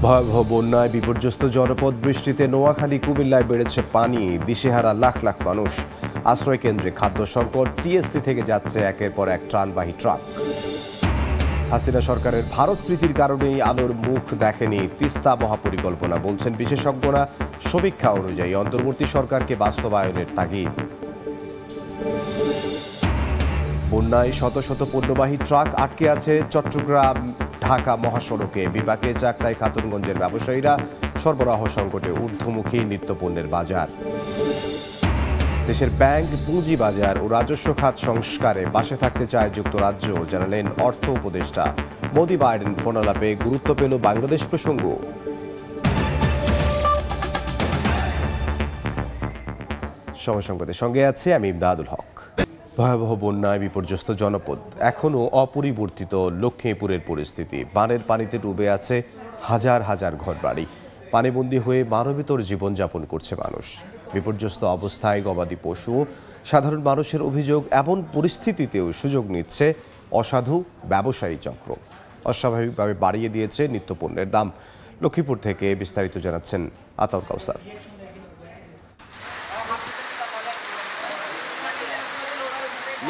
ভয়াবহ বন্যায় বিপর্যস্ত জনপদ, বৃষ্টিতে নোয়াখালী কুমিল্লায় বেড়েছে পানি, দিশেহারা লাখ লাখ মানুষ। আশ্রয় কেন্দ্রে খাদ্য সংকট, টিএসসি থেকে যাচ্ছে একের পর এক ত্রাণবাহী ট্রাক। হাসিনা সরকারের ভারত প্রীতির কারণেই আলোর মুখ দেখেনি তিস্তা মহাপরিকল্পনা, বলছেন বিশেষজ্ঞরা। সমীক্ষা অনুযায়ী অন্তর্বর্তী সরকারকে বাস্তবায়নের তাগিদ। বন্যায় শত শত পণ্যবাহী ট্রাক আটকে আছে চট্টগ্রাম ঢাকা মহাসড়কে। বিপাকে চাকতাই খাতুনগঞ্জের ব্যবসায়ীরা। সরবরাহ সংকটে ঊর্ধ্বমুখী নিত্যপণ্যের বাজার। দেশের ব্যাংক, পুঁজি বাজার ও রাজস্ব খাত সংস্কারে পাশে থাকতে চায় যুক্তরাজ্য, জানালেন অর্থ উপদেষ্টা। মোদি বাইডেন ফোনালাপে গুরুত্ব পেল বাংলাদেশ প্রসঙ্গ। সময় সংবাদের সঙ্গে আছে আমি ইমদাদুল হক। ভয়াবহ বন্যায় বিপর্যস্ত জনপদ, এখনও অপরিবর্তিত লক্ষ্মীপুরের পরিস্থিতি। বানের পানিতে ডুবে আছে হাজার হাজার ঘরবাড়ি। পানিবন্দী হয়ে মানবেতর জীবনযাপন করছে মানুষ। বিপর্যস্ত অবস্থায় গবাদি পশু। সাধারণ মানুষের অভিযোগ, এমন পরিস্থিতিতেও সুযোগ নিচ্ছে অসাধু ব্যবসায়ী চক্র। অস্বাভাবিকভাবে বাড়িয়ে দিয়েছে নিত্যপণ্যের দাম। লক্ষ্মীপুর থেকে বিস্তারিত জানাচ্ছেন আতাউর কাউসার।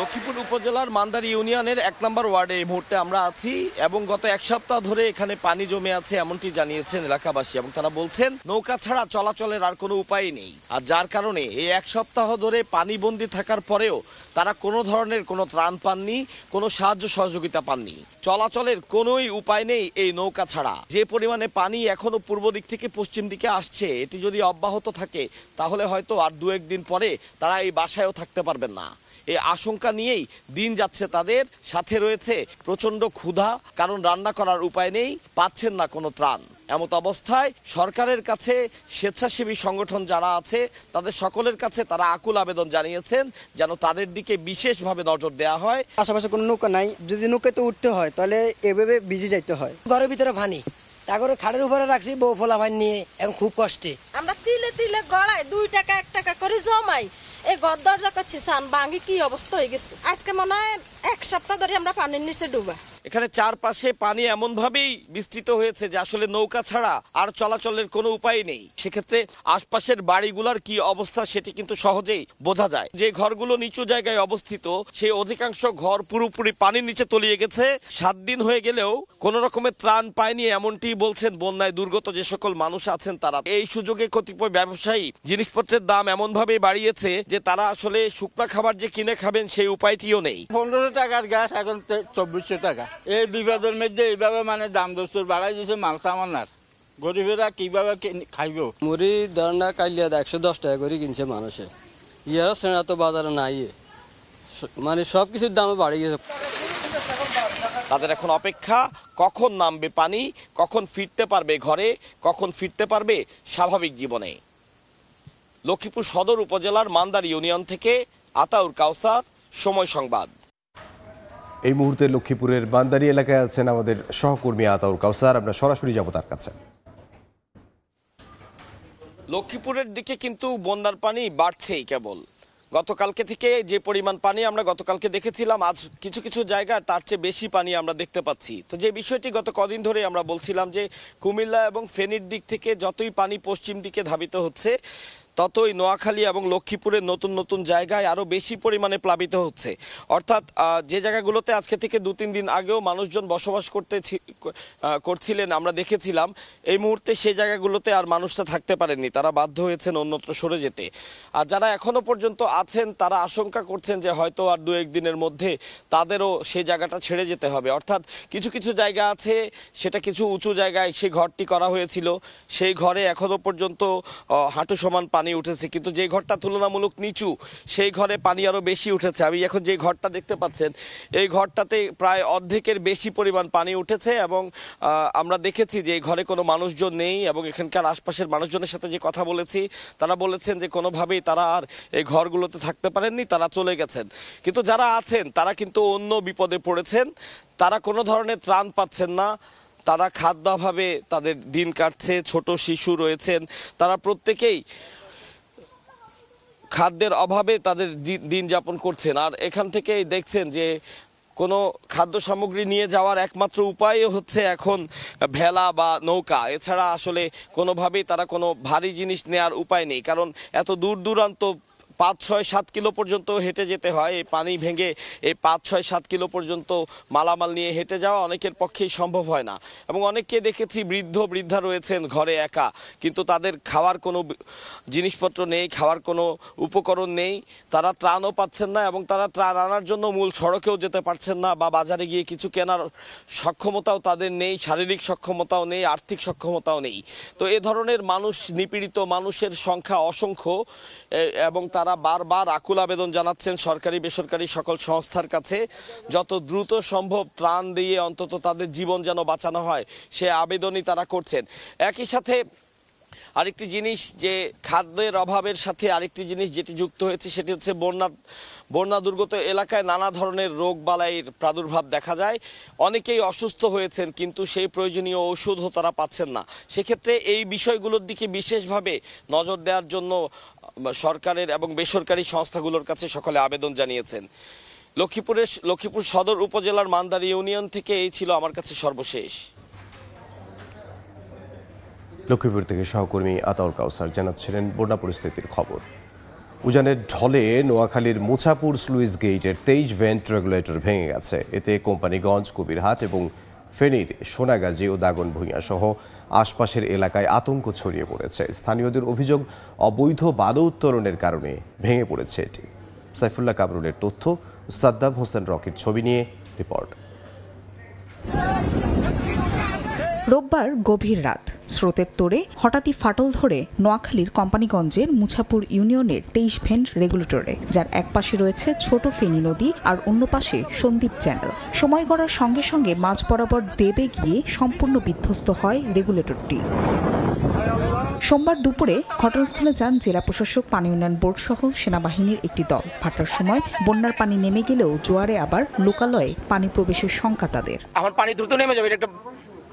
লক্ষ্মীপুর উপজেলার মান্দারি ইউনিয়নের ১ নম্বর ওয়ার্ডে এই মুহূর্তে আমরা আছি এবং গত এক সপ্তাহ ধরে এখানে পানি জমে আছে এমনটি জানিয়েছেন এলাকাবাসী। এবং তারা বলছেন নৌকা ছাড়া চলাচলের আর কোনো উপায় নেই। আর যার কারণে এই এক সপ্তাহ ধরে পানিবন্দী থাকার পরেও তারা কোনো ধরনের কোনো ত্রাণ পাননি, কোনো সাহায্য সহযোগিতা পাননি। চলাচলের কোনোই উপায় নেই এই নৌকা ছাড়া। যে পরিমাণে পানি এখনো পূর্ব দিক থেকে পশ্চিম দিকে আসছে, এটি যদি অব্যাহত থাকে তাহলে হয়তো আর ২-১ দিন পরে তারা এই বাসায়ও থাকতে পারবেন না। এই আশঙ্কা নিয়েই দিন যাচ্ছে তাদের। সাথে রয়েছে প্রচণ্ড ক্ষুধা, কারণ রান্না করার উপায় নেই, পাচ্ছেন না কোনো ত্রাণ। এমত অবস্থায় সরকারের কাছে স্বেচ্ছাসেবী সংগঠন যারা আছে তাদের সকলের কাছে তারা আকুল আবেদন জানিয়েছেন যেন তাদের দিকে বিশেষভাবে নজর দেওয়া হয়। আশেপাশে কোনো নৌকা নাই, যদি নৌকাতে উঠতে হয় তাহলে এভাবে ভিজে যাইতে হয়। ঘরের ভিতরে পানি, তারপরে খাটের উপরে রাখছি বউ ফোলা ভাই নিয়ে, এখন খুব কষ্টে। আমরা তিলে তিলে গড়াই ২ টাকা ১ টাকা করে জমাই এই ঘর দরজা করছি, সান ভাঙি কি অবস্থা হয়ে গেছে। আজকে মনে হয় ১ সপ্তাহ ধরে আমরা পানির নিচে ডুবা। এখানে চারপাশে পানি এমনভাবেই বিস্তৃত হয়েছে যে আসলে নৌকা ছাড়া আর চলাচলের কোনো উপায় নেই। সেক্ষেত্রে আশপাশের বাড়িগুলোর কি অবস্থা সেটি কিন্তু সহজেই বোঝা যায়। যে ঘরগুলো নিচু জায়গায় অবস্থিত সেই অধিকাংশ ঘর পুরোপুরি পানির নিচে তলিয়ে গেছে। ৭ দিন হয়ে গেলেও কোনো রকমের ত্রাণ পায়নি, এমনটি বলছেন বন্যায় দুর্গত যে সকল মানুষ আছেন তারা। এই সুযোগে কতিপয় ব্যবসায়ী জিনিসপত্রের দাম এমনভাবে বাড়িয়েছে যে তারা আসলে শুকনা খাবার যে কিনে খাবেন সেই উপায়টিও নেই। ১৫০০ টাকার গ্যাস এখন ২৪০০ টাকা। এই বিপদের মধ্যে এইভাবে দাম দস্তুর বাড়াই দিয়েছে মাল সামানার। গরিবেরা কিভাবে খাইব? মুড়ি ধরনা কাইলিয়া ১১০ টাকা করে কিনছে মানুষে। ইয়ারও সেনা তো বাজারে নাই, সবকিছুর দামে বাড়ে গেছে। তাদের এখন অপেক্ষা কখন নামবে পানি, কখন ফিরতে পারবে ঘরে, কখন ফিরতে পারবে স্বাভাবিক জীবনে। লক্ষ্মীপুর সদর উপজেলার মান্দার ইউনিয়ন থেকে আতাউর কাউসার, সময় সংবাদ। এই মুহূর্তে লক্ষ্মীপুরের বান্দারি এলাকায় আছেন আমাদের সহকর্মী আতাউর কাউসার। আমরা সরাসরি যাব তার কাছে। লক্ষ্মীপুরের দিকে কিন্তু বন্যার পানি বাড়ছেই কেবল। গতকালকে থেকে যে পরিমাণ পানি আমরা গতকালকে দেখেছিলাম, আজ কিছু কিছু জায়গায় তার চেয়ে বেশি পানি আমরা দেখতে পাচ্ছি। তো যে বিষয়টি গত কদিন ধরে আমরা বলছিলাম যে কুমিল্লা এবং ফেনীর দিক থেকে যতই পানি পশ্চিম দিকে ধাবিত হচ্ছে ততই নোয়াখালী এবং লক্ষ্মীপুরের নতুন নতুন জায়গায় আরও বেশি পরিমাণে প্লাবিত হচ্ছে। অর্থাৎ যে জায়গাগুলোতে আজকে থেকে ২-৩ দিন আগেও মানুষজন বসবাস করছিলেন আমরা দেখেছিলাম, এই মুহূর্তে সেই জায়গাগুলোতে আর মানুষটা থাকতে পারেননি, তারা বাধ্য হয়েছেন অন্যত্র সরে যেতে। আর যারা এখনো পর্যন্ত আছেন তারা আশঙ্কা করছেন যে হয়তো আর ২-১ দিনের মধ্যে তাদেরও সেই জায়গাটা ছেড়ে যেতে হবে। অর্থাৎ কিছু কিছু জায়গা আছে, সেটা কিছু উঁচু জায়গায় সেই ঘরটি করা হয়েছিল, সেই ঘরে এখনো পর্যন্ত হাঁটু সমান পানি উঠেছে, কিন্তু যে ঘরটা তুলনামূলক নিচু সেই ঘরে পানি আরো বেশি উঠেছে। আমি এখন যে ঘরটা দেখতে পাচ্ছেন এই ঘরটাতে প্রায় অর্ধেকের বেশি পরিমাণ পানি উঠেছে এবং আমরা দেখেছি যে এই ঘরে কোনো মানুষজন নেই। এবং এখানকার আশপাশের মানুষজনের সাথে যে কথা বলেছি তারা বলেছেন যে কোনোভাবেই তারা আর এই ঘরগুলোতে থাকতে পারেননি, তারা চলে গেছেন। কিন্তু যারা আছেন তারা কিন্তু অন্য বিপদে পড়েছেন, তারা কোনো ধরনের ত্রাণ পাচ্ছেন না, তারা খাদ্যাভাবে তাদের দিন কাটছে। ছোট শিশু রয়েছেন, তারা প্রত্যেকেই খাদ্যের অভাবে তাদের দিন যাপন করছেন। আর এখান থেকেই দেখছেন যে কোনো খাদ্য সামগ্রী নিয়ে যাওয়ার একমাত্র উপায় হচ্ছে এখন ভেলা বা নৌকা, এছাড়া আসলে কোনোভাবেই তারা কোনো ভারী জিনিস নেওয়ার উপায় নেই। কারণ এত দূর দূরান্ত 5-6-7 কিলো পর্যন্ত হেঁটে যেতে হয়। এই পানি ভেঙে এই 5-6-7 কিলো পর্যন্ত মালামাল নিয়ে হেঁটে যাওয়া অনেকের পক্ষেই সম্ভব হয় না। এবং অনেককে দেখেছি বৃদ্ধা রয়েছেন ঘরে একা, কিন্তু তাদের খাওয়ার কোনো জিনিসপত্র নেই, খাওয়ার কোনো উপকরণ নেই, তারা ত্রাণও পাচ্ছেন না এবং তারা ত্রাণ আনার জন্য মূল সড়কেও যেতে পারছেন না বা বাজারে গিয়ে কিছু কেনার সক্ষমতাও তাদের নেই, শারীরিক সক্ষমতাও নেই, আর্থিক সক্ষমতাও নেই। তো এ ধরনের মানুষ, নিপীড়িত মানুষের সংখ্যা অসংখ্য এবং তারা বারবার আকুল আবেদন জানাচ্ছেন সরকারি বেসরকারি সকল সংস্থার কাছে যত দ্রুত সম্ভব ত্রাণ দিয়ে অন্তত তাদের জীবন যেন বাঁচানো হয়, সে আবেদনই তারা করছেন। একই সাথে আরেকটি জিনিস, যে খাদ্যের অভাবের সাথে আরেকটি জিনিস যেটি যুক্ত হয়েছে সেটি হচ্ছে বন্যা দুর্গত এলাকায় নানা ধরনের রোগ বালাইয়ের প্রাদুর্ভাব দেখা যায়। অনেকেই অসুস্থ হয়েছেন, কিন্তু সেই প্রয়োজনীয় ওষুধও তারা পাচ্ছেন না। সেক্ষেত্রে এই বিষয়গুলোর দিকে বিশেষভাবে নজর দেওয়ার জন্য সরকারের এবং বেসরকারি সংস্থাগুলোর কাছে সকলে আবেদন জানিয়েছেন। লক্ষ্মীপুর সদর উপজেলার মান্দার ইউনিয়ন থেকে এই ছিল আমার কাছে সর্বশেষ। লক্ষ্মীপুর থেকে সহকর্মী আতাউল কাউসার জানাচ্ছিলেন বন্যা পরিস্থিতির খবর। উজানের ঢলে নোয়াখালীর মুছাপুর স্লুইস গেটের 23 ভেন্ট রেগুলেটর ভেঙে গেছে। এতে কোম্পানিগঞ্জ, কবিরহাট এবং ফেনীর সোনাগাজী ও দাগনভূঞা সহ আশপাশের এলাকায় আতঙ্ক ছড়িয়ে পড়েছে। স্থানীয়দের অভিযোগ, অবৈধ বালু উত্তোলনের কারণে ভেঙে পড়েছে এটি। সাইফুল্লাহ কামরুলের তথ্য, সাদ্দাম হোসেন রকির ছবি নিয়ে রিপোর্ট। রোববার গভীর রাত, স্রোতের তোড়ে হঠাৎই ফাটল ধরে নোয়াখালীর কোম্পানিগঞ্জের মুছাপুর ইউনিয়নের 23 ভেন্ট রেগুলেটরে, যার এক পাশে রয়েছে ছোট ফেনী নদী আর অন্য পাশে সন্দ্বীপ চ্যানেল। সময় গড়ার সঙ্গে সঙ্গে মাঝ বরাবর দেবে গিয়ে সম্পূর্ণ বিধ্বস্ত হয় রেগুলেটরটি। সোমবার দুপুরে ঘটনাস্থলে যান জেলা প্রশাসক, পানি উন্নয়ন বোর্ড সহ সেনাবাহিনীর একটি দল। ভাটার সময় বন্যার পানি নেমে গেলেও জোয়ারে আবার লোকালয়ে পানি প্রবেশের শঙ্কা তাদের। আমার পানি দ্রুত নেমে যাবে, এটা একটা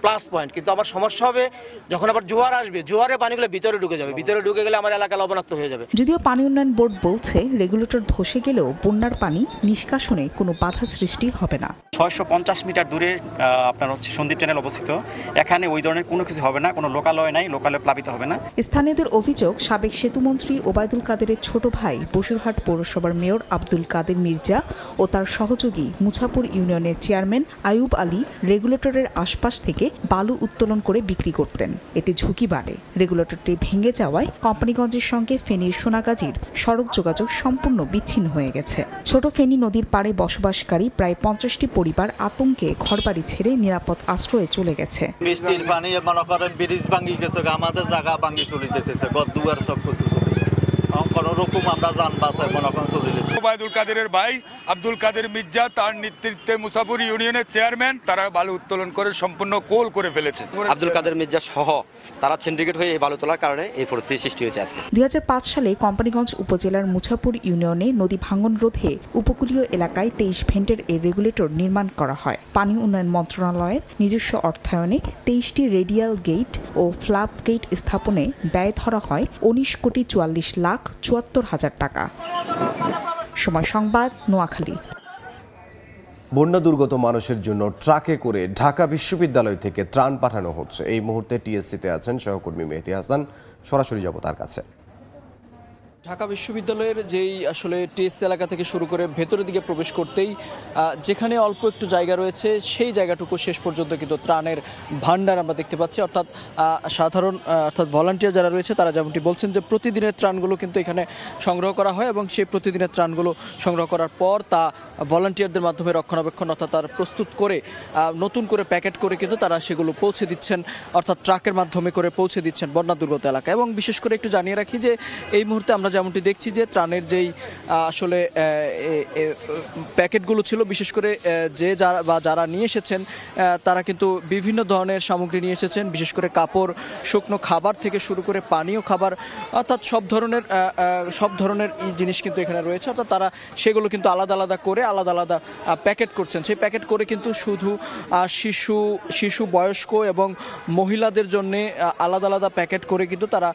প্লাস পয়েন্ট, কিন্তু আমার সমস্যা হবে যখন আবার জোয়ার আসবে, জোয়ারে পানিগুলো ভিতরে ঢুকে যাবে, ভিতরে ঢুকে গেলে আমার এলাকা লবণাক্ত হয়ে যাবে। যদিও পানি উন্নয়ন বোর্ড বলছে রেগুলেটর ধসে গেলেও বন্যার পানি নিষ্কাশনে কোনো বাধা সৃষ্টি হবে না। 650 মিটার দূরে আপনার হচ্ছে সন্দ্বীপ চ্যানেল অবস্থিত, এখানে ওই ধরনের কোনো কিছু হবে না, কোনো লোকালয় নাই, লোকালয় প্লাবিত হবে না। স্থানীয়দের অভিযোগ, সাবেক সেতুমন্ত্রী ওবায়দুল কাদেরের ছোট ভাই বসিরহাট পৌরসভার মেয়র আব্দুল কাদের মির্জা ও তার সহযোগী মুছাপুর ইউনিয়নের চেয়ারম্যান আয়ুব আলী রেগুলেটরের আশপাশ থেকে বালু উত্তোলন করে বিক্রি করতেন। এতে ঝুঁকি বাড়ে। রেগুলেটরটি ভেঙে যাওয়ায় কোম্পানিগঞ্জের সঙ্গে ফেনীর সোনাগাজীর সড়ক যোগাযোগ সম্পূর্ণ বিচ্ছিন্ন হয়ে গেছে। ছোট ফেনী নদীর পাড়ে বসবাসকারী প্রায় 50টি পরিবার আতঙ্কে ঘরবাড়ি ছেড়ে নিরাপদ আশ্রয়ে চলে গেছে। বৃষ্টির পানি মনে করেন ব্রিজ ভাঙি গেছে, আমাদের জায়গা ভাঙি চলে যেতেছে, ঘর দুয়ার সব কিছু কোনো রকম আমরা যান বাসায় মনে করেন চলে যেতে। ওবায়দুল কাদেরের ভাই আব্দুল কাদের মির্জা, তার নেতৃত্বে মুছাপুর ইউনিয়নের চেয়ারম্যান, তারা বালু উত্তোলন করে সম্পূর্ণ কোল করে ফেলেছে। আব্দুল কাদের মির্জা সহ তারা সিন্ডিকেট হয়ে এই বালু তোলার কারণে এই পরিস্থিতি সৃষ্টি হয়েছে আজকে। 2005 সালে কোম্পানিগঞ্জ উপজেলার মুছাপুর ইউনিয়নে নদী ভাঙন রোধে উপকূলীয় এলাকায় 23 ভেন্টের এই রেগুলেটর নির্মাণ করা হয়। পানি উন্নয়ন মন্ত্রণালয়ের নিজস্ব অর্থায়নে 23টি রেডিয়াল গেট ও ফ্ল্যাপ গেট স্থাপনে ব্যয় ধরা হয় 19,44,74,000 টাকা। সময় সংবাদ, নোয়াখালী। বন্যা দুর্গত মানুষের জন্য ট্রাকে করে ঢাকা বিশ্ববিদ্যালয় থেকে ত্রাণ পাঠানো হচ্ছে। এই মুহূর্তে টিএসসিতে আছেন সহকর্মী মেহেদী হাসান, সরাসরি যাব তার কাছে। ঢাকা বিশ্ববিদ্যালয়ের যেই আসলে টিএসসি এলাকা থেকে শুরু করে ভেতরের দিকে প্রবেশ করতেই যেখানে অল্প একটু জায়গা রয়েছে, সেই জায়গাটুকু শেষ পর্যন্ত কিন্তু ত্রাণের ভান্ডার আমরা দেখতে পাচ্ছি। অর্থাৎ ভলান্টিয়ার যারা রয়েছে তারা যেমনটি বলছেন যে প্রতিদিনের ত্রাণগুলো কিন্তু এখানে সংগ্রহ করা হয় এবং সেই প্রতিদিনের ত্রাণগুলো সংগ্রহ করার পর তা ভলান্টিয়ারদের মাধ্যমে রক্ষণাবেক্ষণ অর্থাৎ তারা প্রস্তুত করে নতুন করে প্যাকেট করে কিন্তু তারা সেগুলো পৌঁছে দিচ্ছেন, অর্থাৎ ট্রাকের মাধ্যমে করে পৌঁছে দিচ্ছেন বন্যা দুর্গত এলাকায়। এবং বিশেষ করে একটু জানিয়ে রাখি যে এই মুহূর্তে আমরা যেমনটি দেখছি যে ত্রাণের যেই আসলে প্যাকেটগুলো ছিল, বিশেষ করে যারা নিয়ে এসেছেন তারা কিন্তু বিভিন্ন ধরনের সামগ্রী নিয়ে এসেছেন, বিশেষ করে কাপড়, শুকনো খাবার থেকে শুরু করে পানীয় খাবার, অর্থাৎ সব ধরনের জিনিস কিন্তু এখানে রয়েছে। অর্থাৎ তারা সেগুলো কিন্তু আলাদা আলাদা করে আলাদা আলাদা প্যাকেট করছেন। সেই প্যাকেট করে কিন্তু শুধু শিশু, বয়স্ক এবং মহিলাদের জন্য আলাদা আলাদা প্যাকেট করে কিন্তু তারা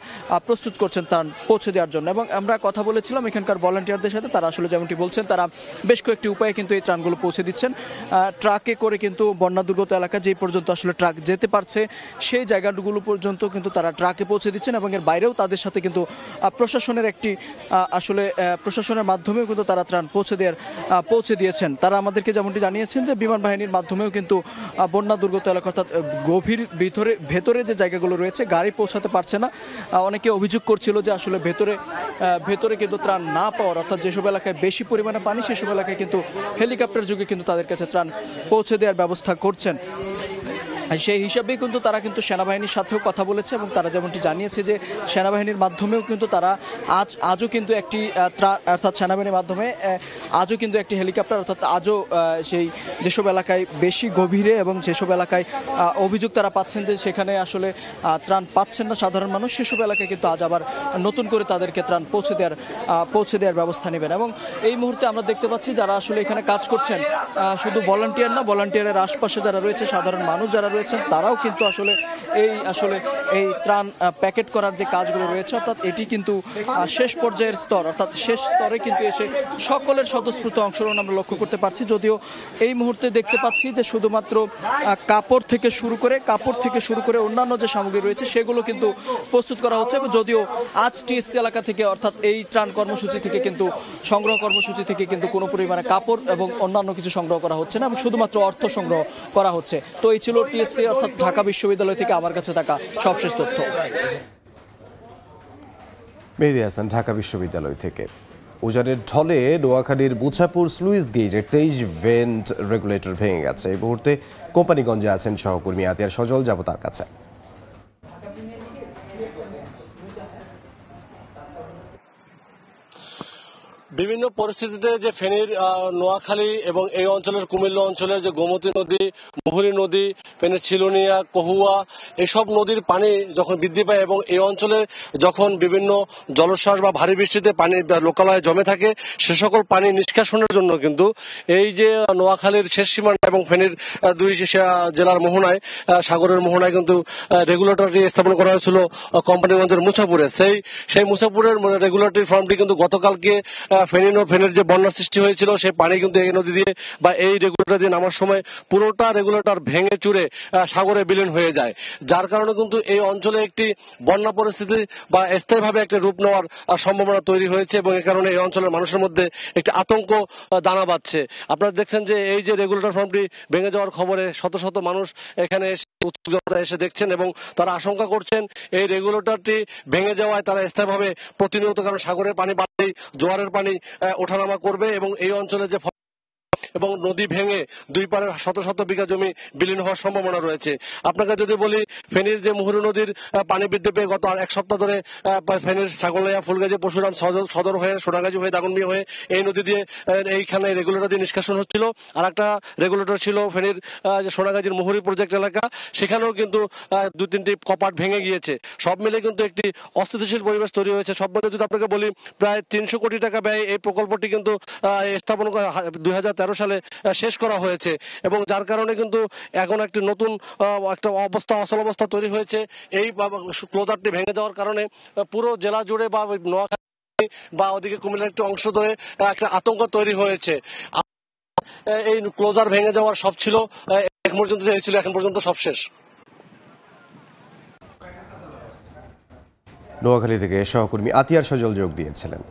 প্রস্তুত করছেন ত্রাণ পৌঁছে দেওয়ার জন্য। এবং আমরা কথা বলেছিলাম এখানকার ভলান্টিয়ারদের সাথে, তারা আসলে যেমনটি বলছেন তারা বেশ কয়েকটি উপায়ে কিন্তু এই ত্রাণগুলো পৌঁছে দিচ্ছেন। ট্রাকে করে কিন্তু বন্যা দুর্গত এলাকা যেই পর্যন্ত আসলে ট্রাক যেতে পারছে সেই জায়গাগুলো পর্যন্ত কিন্তু তারা ট্রাকে পৌঁছে দিচ্ছেন, এবং এর বাইরেও তাদের সাথে কিন্তু প্রশাসনের একটি আসলে প্রশাসনের মাধ্যমেও কিন্তু তারা ত্রাণ পৌঁছে দিয়েছেন। তারা আমাদেরকে যেমনটি জানিয়েছেন যে বিমান বাহিনীর মাধ্যমেও কিন্তু বন্যা দুর্গত এলাকা অর্থাৎ গভীর ভেতরে যে জায়গাগুলো রয়েছে গাড়ি পৌঁছাতে পারছে না। অনেকে অভিযোগ করছিল যে আসলে ভেতরে কিন্তু ত্রাণ না পাওয়ার, অর্থাৎ যেসব এলাকায় বেশি পরিমাণে পানি সেসব এলাকায় কিন্তু হেলিকপ্টার যোগে কিন্তু তাদের কাছে ত্রাণ পৌঁছে দেওয়ার ব্যবস্থা করছেন। সেই হিসাবেই কিন্তু তারা কিন্তু সেনাবাহিনীর সাথেও কথা বলেছে, এবং তারা যেমনটি জানিয়েছে যে সেনাবাহিনীর মাধ্যমেও কিন্তু তারা আজও কিন্তু একটি অর্থাৎ সেনাবাহিনীর মাধ্যমে আজও কিন্তু একটি হেলিকপ্টার, অর্থাৎ আজও সেই যেসব এলাকায় বেশি গভীরে এবং যেসব এলাকায় অভিযোগ তারা পাচ্ছেন যে সেখানে আসলে ত্রাণ পাচ্ছেন না সাধারণ মানুষ, সেসব এলাকায় কিন্তু আজ আবার নতুন করে তাদেরকে ত্রাণ পৌঁছে দেওয়ার ব্যবস্থা নেবেন। এবং এই মুহূর্তে আমরা দেখতে পাচ্ছি যারা আসলে এখানে কাজ করছেন শুধু ভলান্টিয়ার না, ভলান্টিয়ারের আশপাশে যারা রয়েছে সাধারণ মানুষ যারা রয়েছেন তারাও কিন্তু আসলে এই ত্রাণ প্যাকেট করার যে কাজগুলো রয়েছে, অর্থাৎ এটি কিন্তু শেষ পর্যায়ের স্তর, অর্থাৎ শেষ স্তরে কিন্তু এসে সকলের স্বতঃস্ফূর্ত অংশগ্রহণ আমরা লক্ষ্য করতে পারছি। যদিও এই মুহূর্তে দেখতে পাচ্ছি যে শুধুমাত্র কাপড় থেকে শুরু করে অন্যান্য যে সামগ্রী রয়েছে সেগুলো কিন্তু প্রস্তুত করা হচ্ছে। যদিও আজ টিএসসি এলাকা থেকে অর্থাৎ এই ত্রাণ কর্মসূচি থেকে কিন্তু সংগ্রহ কর্মসূচি থেকে কিন্তু কোনো পরিমাণে কাপড় এবং অন্যান্য কিছু সংগ্রহ করা হচ্ছে না, এবং শুধুমাত্র অর্থ সংগ্রহ করা হচ্ছে। তো এই ছিল টিএসসি অর্থাৎ ঢাকা বিশ্ববিদ্যালয় থেকে আমার কাছে থাকা সবশেষ তথ্য। মেহেদী হাসান, ঢাকা বিশ্ববিদ্যালয় থেকে। উজানের ঢলে নোয়াখালীর মুছাপুর স্লুইস গেটের 23 ভেন্ট রেগুলেটর ভেঙে গেছে। এই মুহূর্তে কোম্পানিগঞ্জে আছেন সহকর্মী আতিয়ার সজল, যাব তার কাছে। বিভিন্ন পরিস্থিতিতে যে ফেনীর নোয়াখালী এবং এই অঞ্চলের কুমিল্লা অঞ্চলের যে গোমতী নদী, মুহুরী নদী, ফেনীর ছিলনিয়া, কহুয়া, এসব নদীর পানি যখন বৃদ্ধি পায় এবং এই অঞ্চলে যখন বিভিন্ন জলোচ্ছ্বাস বা ভারী বৃষ্টিতে পানি লোকালয়ে জমে থাকে, সে সকল পানি নিষ্কাশনের জন্য কিন্তু এই যে নোয়াখালীর শেষ সীমানা এবং ফেনীর দুই জেলার মোহনায়, সাগরের মোহনায় কিন্তু রেগুলেটরটি স্থাপন করা হয়েছিল কোম্পানিগঞ্জের মুছাপুরে। সেই মুছাপুরের রেগুলেটরি ফার্মটি কিন্তু গতকালকে ফেনীর যে বন্যার সৃষ্টি হয়েছিল সেই পানি কিন্তু এই নদী দিয়ে বা এই রেগুলেটর দিয়ে নামার সময় পুরোটা রেগুলেটর ভেঙে চুরে সাগরে বিলীন হয়ে যায়, যার কারণে কিন্তু এই অঞ্চলে একটি বন্যা পরিস্থিতি বা স্থায়ীভাবে একটা রূপ নেওয়ার সম্ভাবনা তৈরি হয়েছে, এবং এই কারণে এই অঞ্চলের মানুষের মধ্যে একটি আতঙ্ক দানা বাঁধছে। আপনারা দেখছেন যে এই যে রেগুলেটর ফার্মটি ভেঙে যাওয়ার খবরে শত শত মানুষ এখানে এসে দেখছেন এবং তারা আশঙ্কা করছেন এই রেগুলেটরটি ভেঙে যাওয়ায় তারা স্থায়ীভাবে প্রতিনিয়ত, কারণ সাগরের পানি বাড়লেই জোয়ারের পানি ওঠানামা করবে এবং এই অঞ্চলে যে এবং নদী ভেঙে দুই পারের শত শত বিঘা জমি বিলীন হওয়ার সম্ভাবনা রয়েছে। আপনাকে যদি বলি, ফেনীর যে মুহুরী নদীর পানি বৃদ্ধি পেয়ে গত এক সপ্তাহ ধরে ফেনীর ছাগলনাইয়া, ফুলগাজী, পরশুরাম সদর হয়ে, সোনাগাজী হয়ে, দাগনমিয়া হয়ে এই নদী দিয়ে এইখানে রেগুলেটর দিয়ে নিষ্কাশন হচ্ছিল। আর একটা রেগুলেটর ছিল ফেনীর সোনাগাজীর মুহুরী প্রজেক্ট এলাকা, সেখানেও কিন্তু 2-3টি কপাট ভেঙে গিয়েছে। সব মিলে কিন্তু একটি অস্থিতিশীল পরিবেশ তৈরি হয়েছে। সব মিলে যদি আপনাকে বলি, প্রায় 300 কোটি টাকা ব্যয় এই প্রকল্পটি কিন্তু স্থাপন করা 2013 সালে শেষ করা হয়েছে, এবং যার কারণে কিন্তু এখন একটি নতুন একটা অচল অবস্থা তৈরি হয়েছে। এই ক্লোজারটি ভেঙে যাওয়ার কারণে পুরো জেলা জুড়ে বা নোয়াখালী বা ওদিকে কুমিল্লার একটি অংশ ধরে একটা আতঙ্ক তৈরি হয়েছে। এই ক্লোজার ভেঙে যাওয়ার সব ছিল এখন পর্যন্ত, ছিল এখন পর্যন্ত সব শেষ। নোয়াখালী থেকে সহকর্মী আতিয়ার সজল যোগ দিয়েছিলেন।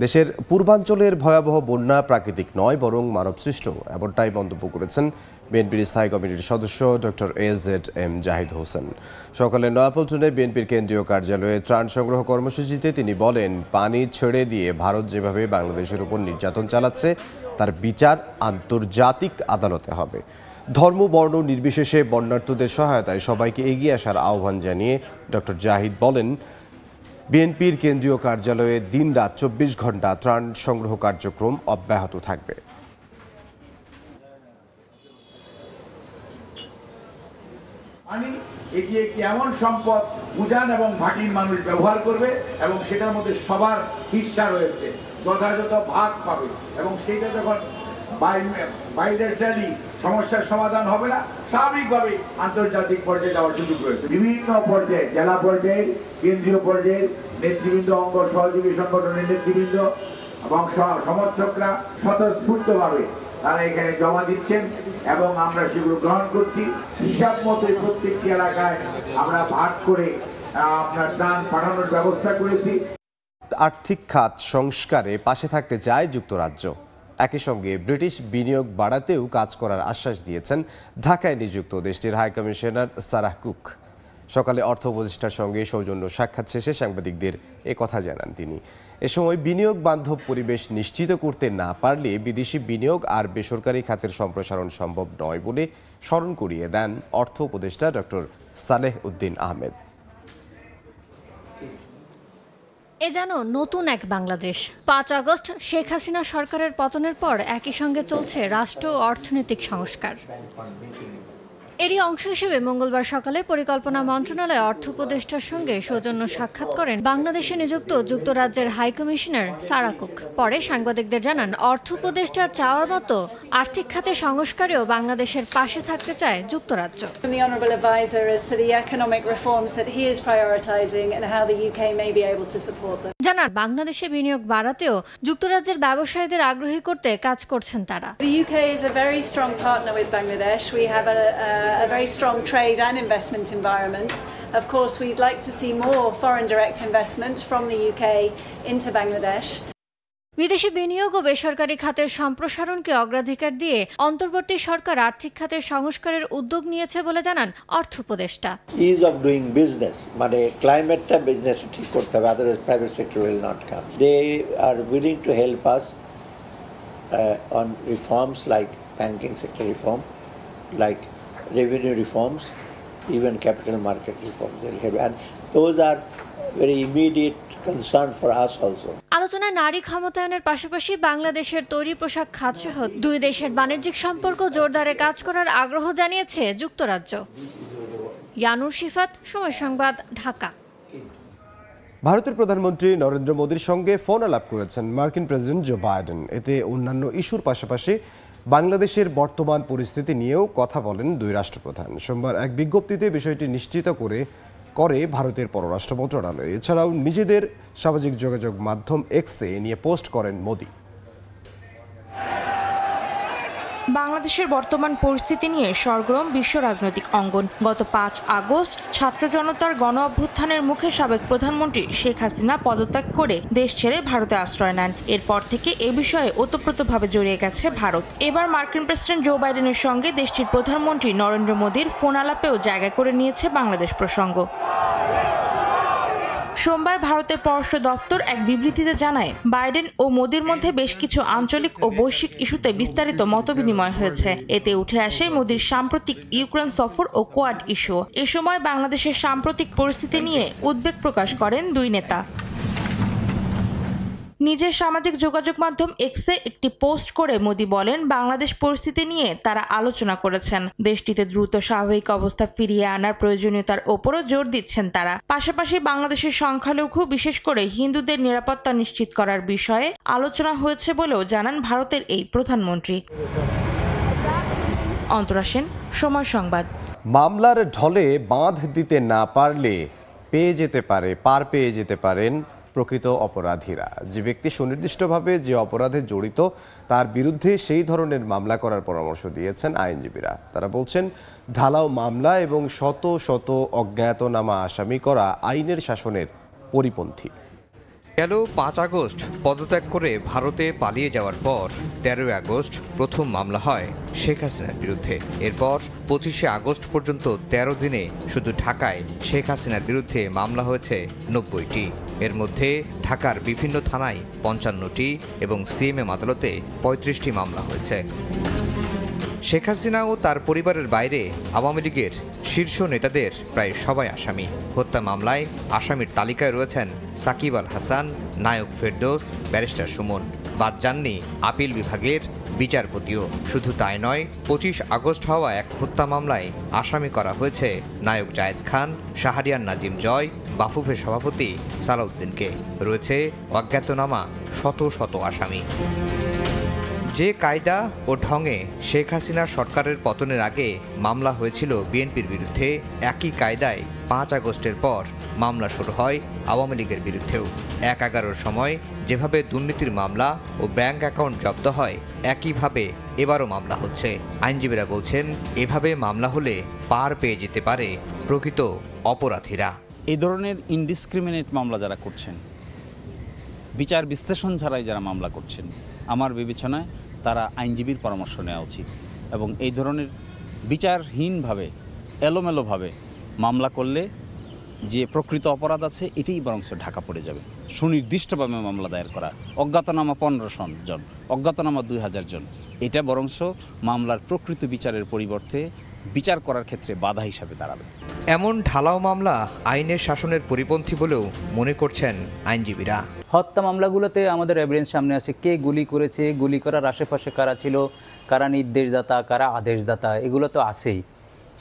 দেশের পূর্বাঞ্চলের ভয়াবহ বন্যা প্রাকৃতিক নয় বরং মানবসৃষ্ট, এমনটাই মন্তব্য করেছেন বিএনপির স্থায়ী কমিটির সদস্য ডক্টর AZM জাহিদ হোসেন। সকালে নয়াপল্টনে বিএনপির কেন্দ্রীয় কার্যালয়ে ত্রাণ সংগ্রহ কর্মসূচিতে তিনি বলেন, পানি ছেড়ে দিয়ে ভারত যেভাবে বাংলাদেশের উপর নির্যাতন চালাচ্ছে তার বিচার আন্তর্জাতিক আদালতে হবে। ধর্ম বর্ণ নির্বিশেষে বন্যার্তদের সহায়তায় সবাইকে এগিয়ে আসার আহ্বান জানিয়ে ডক্টর জাহিদ বলেন, বিএনপির কেন্দ্রীয় কার্যালয়ে দিনরাত 24 ঘণ্টা ত্রাণ সংগ্রহ কার্যক্রম অব্যাহত থাকবে। পানি এটি একটি এমন সম্পদ উজান এবং ভাটির মানুষ ব্যবহার করবে এবং সেটার মধ্যে সবার হিস্সা রয়েছে, যথাযথ ভাগ পাবে, এবং সেটা যখন বাইলেটারালি সমস্যার সমাধান হবে না, স্বাভাবিকভাবে আন্তর্জাতিক পর্যায়ে যাওয়ার সুযোগ রয়েছে। বিভিন্ন পর্যায়ে, জেলা পর্যায়ে, কেন্দ্রীয় পর্যায়ে নেতৃবৃন্দ, অঙ্গ সহযোগী সংগঠনের নেতৃবৃন্দ এবং সমর্থকরা স্বতঃস্ফূর্তভাবে তারা এখানে জমা দিচ্ছেন এবং আমরা সেগুলো গ্রহণ করছি। হিসাব মতো প্রত্যেকটি এলাকায় আমরা ভাগ করে আপনার ত্রাণ পাঠানোর ব্যবস্থা করেছি। আর্থিক খাত সংস্কারে পাশে থাকতে চায় যুক্তরাজ্য। একই সঙ্গে ব্রিটিশ বিনিয়োগ বাড়াতেও কাজ করার আশ্বাস দিয়েছেন ঢাকায় নিযুক্ত দেশটির হাই কমিশনার সারাহ কুক। সকালে অর্থ উপদেষ্টার সঙ্গে সৌজন্য সাক্ষাৎ শেষে সাংবাদিকদের একথা জানান তিনি। এ সময় বিনিয়োগ বান্ধব পরিবেশ নিশ্চিত করতে না পারলে বিদেশি বিনিয়োগ আর বেসরকারি খাতের সম্প্রসারণ সম্ভব নয় বলে স্মরণ করিয়ে দেন অর্থ উপদেষ্টা ডক্টর সালেহ উদ্দিন আহমেদ। এ যেন নতুন এক বাংলাদেশ। 5 আগস্ট শেখ হাসিনা সরকারের পতনের পর একই সঙ্গে চলছে রাষ্ট্র ও অর্থনৈতিক সংস্কার। এরই অংশ হিসেবে মঙ্গলবার সকালে পরিকল্পনা মন্ত্রণালয়ে অর্থ উপদেষ্টার সঙ্গে সৌজন্য সাক্ষাৎ করেন বাংলাদেশে নিযুক্ত যুক্তরাজ্যের হাই কমিশনার সারাহ কুক। পরে সাংবাদিকদের জানান, অর্থ উপদেষ্টার চাওয়ার মতো আর্থিক খাতে সংস্কারেও বাংলাদেশের পাশে থাকতে চায় যুক্তরাজ্য। জানান, বাংলাদেশে বিনিয়োগ বাড়াতেও যুক্তরাজ্যের ব্যবসায়ীদের আগ্রহী করতে কাজ করছেন তারা। A very strong trade and investment environment. Of course, we'd like to see more foreign direct investment from the UK into Bangladesh. বিদেশি বিনিয়োগ ও বেসরকারি খাতের সম্প্রসারণকে অগ্রাধিকার দিয়ে অন্তর্বর্তী সরকার আর্থিক খাতের সংস্কারের উদ্যোগ নিয়েছে বলে জানান অর্থ উপদেষ্টা। ইজ অফ ডুইং বিজনেস, মানে ক্লাইমেটটা বিজনেস ঠিক করতে হবে, otherwise private sector will not come. They are willing to help us on reforms like banking sector reform, like revenue reforms, even capital market reforms. And those are very immediate concern for us also. আলোচনায় নারী ক্ষমতায়নের পাশাপাশি বাংলাদেশের তৈরি পোশাক খাত সহ দুই দেশের বাণিজ্যিক সম্পর্ক জোরদারে কাজ করার আগ্রহ জানিয়েছে যুক্তরাজ্য। ইয়ানুর শিফাত, সময় সংবাদ, ঢাকা। ভারতের প্রধানমন্ত্রী নরেন্দ্র মোদীর সঙ্গে ফোন আলাপ করেছেন মার্কিন প্রেসিডেন্ট জো বাইডেন। এতে অন্যান্য ইস্যুর পাশাপাশি বাংলাদেশের বর্তমান পরিস্থিতি নিয়েও কথা বলেন দুই রাষ্ট্রপ্রধান। সোমবার এক বিজ্ঞপ্তিতে বিষয়টি নিশ্চিত করে ভারতের পররাষ্ট্র মন্ত্রণালয়। এছাড়াও নিজেদের সামাজিক যোগাযোগ মাধ্যম এক্সে নিয়ে পোস্ট করেন মোদি। বাংলাদেশের বর্তমান পরিস্থিতি নিয়ে সরগরম বিশ্ব রাজনৈতিক অঙ্গন। গত 5 আগস্ট ছাত্র জনতার গণ অভ্যুত্থানের মুখে সাবেক প্রধানমন্ত্রী শেখ হাসিনা পদত্যাগ করে দেশ ছেড়ে ভারতে আশ্রয় নেন। এরপর থেকে এ বিষয়ে ওতপ্রোতভাবে জড়িয়ে গেছে ভারত। এবার মার্কিন প্রেসিডেন্ট জো বাইডেনের সঙ্গে দেশটির প্রধানমন্ত্রী নরেন্দ্র মোদীর ফোন আলাপেও জায়গা করে নিয়েছে বাংলাদেশ প্রসঙ্গ। সোমবার ভারতের পররাষ্ট্র দফতর এক বিবৃতিতে জানায়, বাইডেন ও মোদির মধ্যে বেশ কিছু আঞ্চলিক ও বৈশ্বিক ইস্যুতে বিস্তারিত মতবিনিময় হয়েছে। এতে উঠে আসে মোদির সাম্প্রতিক ইউক্রেন সফর ও কোয়াড ইস্যু। এ সময় বাংলাদেশের সাম্প্রতিক পরিস্থিতি নিয়ে উদ্বেগ প্রকাশ করেন দুই নেতা। নিজের সামাজিক যোগাযোগ মাধ্যম এক্সে একটি পোস্ট করে মোদি বলেন, বাংলাদেশ পরিস্থিতি নিয়ে তারা আলোচনা করেছেন। দেশটিতে দ্রুত স্বাভাবিক অবস্থা ফিরিয়ে আনার প্রয়োজনীয়তার ওপরও জোর দিচ্ছেন তারা। পাশাপাশি বাংলাদেশের সংখ্যালঘু, বিশেষ করে হিন্দুদের নিরাপত্তা নিশ্চিত করার বিষয়ে আলোচনা হয়েছে বলেও জানান ভারতের এই প্রধানমন্ত্রী। অন্তরা সেন, সময় সংবাদ। মামলার ঢলে বাঁধ দিতে না পারলে পার পেয়ে যেতে পারেন প্রকৃত অপরাধীরা। যে ব্যক্তি সুনির্দিষ্টভাবে যে অপরাধে জড়িত তার বিরুদ্ধে সেই ধরনের মামলা করার পরামর্শ দিয়েছেন আইনজীবীরা। তারা বলছেন, ঢালাও মামলা এবং শত শত অজ্ঞাতনামা আসামি করা আইনের শাসনের পরিপন্থী। গেল 5 আগস্ট পদত্যাগ করে ভারতে পালিয়ে যাওয়ার পর 13 আগস্ট প্রথম মামলা হয় শেখ হাসিনার বিরুদ্ধে। এরপর 25 আগস্ট পর্যন্ত 13 দিনে শুধু ঢাকায় শেখ হাসিনার বিরুদ্ধে মামলা হয়েছে 90টি। এর মধ্যে ঢাকার বিভিন্ন থানায় 55টি এবং সিএমএম আদালতে 35টি মামলা হয়েছে। শেখ হাসিনা ও তার পরিবারের বাইরে আওয়ামী লীগের শীর্ষ নেতাদের প্রায় সবাই আসামি। হত্যা মামলায় আসামির তালিকায় রয়েছেন সাকিব আল হাসান, নায়ক ফেরদৌস, ব্যারিস্টার সুমন। বাদ যাননি আপিল বিভাগের বিচারপতিও। শুধু তাই নয়, 25 আগস্ট হওয়া এক হত্যা মামলায় আসামি করা হয়েছে নায়ক জায়েদ খান, শাহরিয়ার নাজিম জয়, বাফুফের সভাপতি সালাউদ্দিনকে। রয়েছে অজ্ঞাতনামা শত শত আসামি। যে কায়দা ও ঢঙে শেখ হাসিনা সরকারের পতনের আগে মামলা হয়েছিল বিএনপির বিরুদ্ধে, একই কায়দায় 5 আগস্টের পর মামলা শুরু হয় আওয়ামী লীগের বিরুদ্ধেও। ১/১১ সময় যেভাবে দুর্নীতির মামলা ও ব্যাংক অ্যাকাউন্ট জব্দ হয়, একইভাবে এবারও মামলা হচ্ছে। আইনজীবীরা বলছেন, এভাবে মামলা হলে পার পেয়ে যেতে পারে প্রকৃত অপরাধীরা। এই ধরনের ইনডিসক্রিমিনেট মামলা যারা করছেন, বিচার বিশ্লেষণ ছাড়াই যারা মামলা করছেন, আমার বিবেচনায় তারা আইনজীবীর পরামর্শ নেওয়া উচিত এবং এই ধরনের বিচারহীনভাবে এলোমেলোভাবে মামলা করলে যে প্রকৃত অপরাধ আছে এটাই বরঞ্চ ঢাকা পড়ে যাবে। সুনির্দিষ্টভাবে মামলা দায়ের করা, অজ্ঞাতনামা 1500 জন, অজ্ঞাতনামা 2000 জন, এটা বরঞ্চ মামলার প্রকৃত বিচারের পরিবর্তে বিচার করার ক্ষেত্রে বাধা হিসাবে দাঁড়াবে। এমন ঢালাও মামলা আইনের শাসনের পরিপন্থী বলেও মনে করছেন আইনজীবীরা। হত্যা মামলাগুলোতে আমাদের এভিডেন্স সামনে আছে, কে গুলি করেছে, গুলি করার আশেপাশে কারা ছিল, কারা নির্দেশদাতা, কারা আদেশদাতা, এগুলো তো আছেই।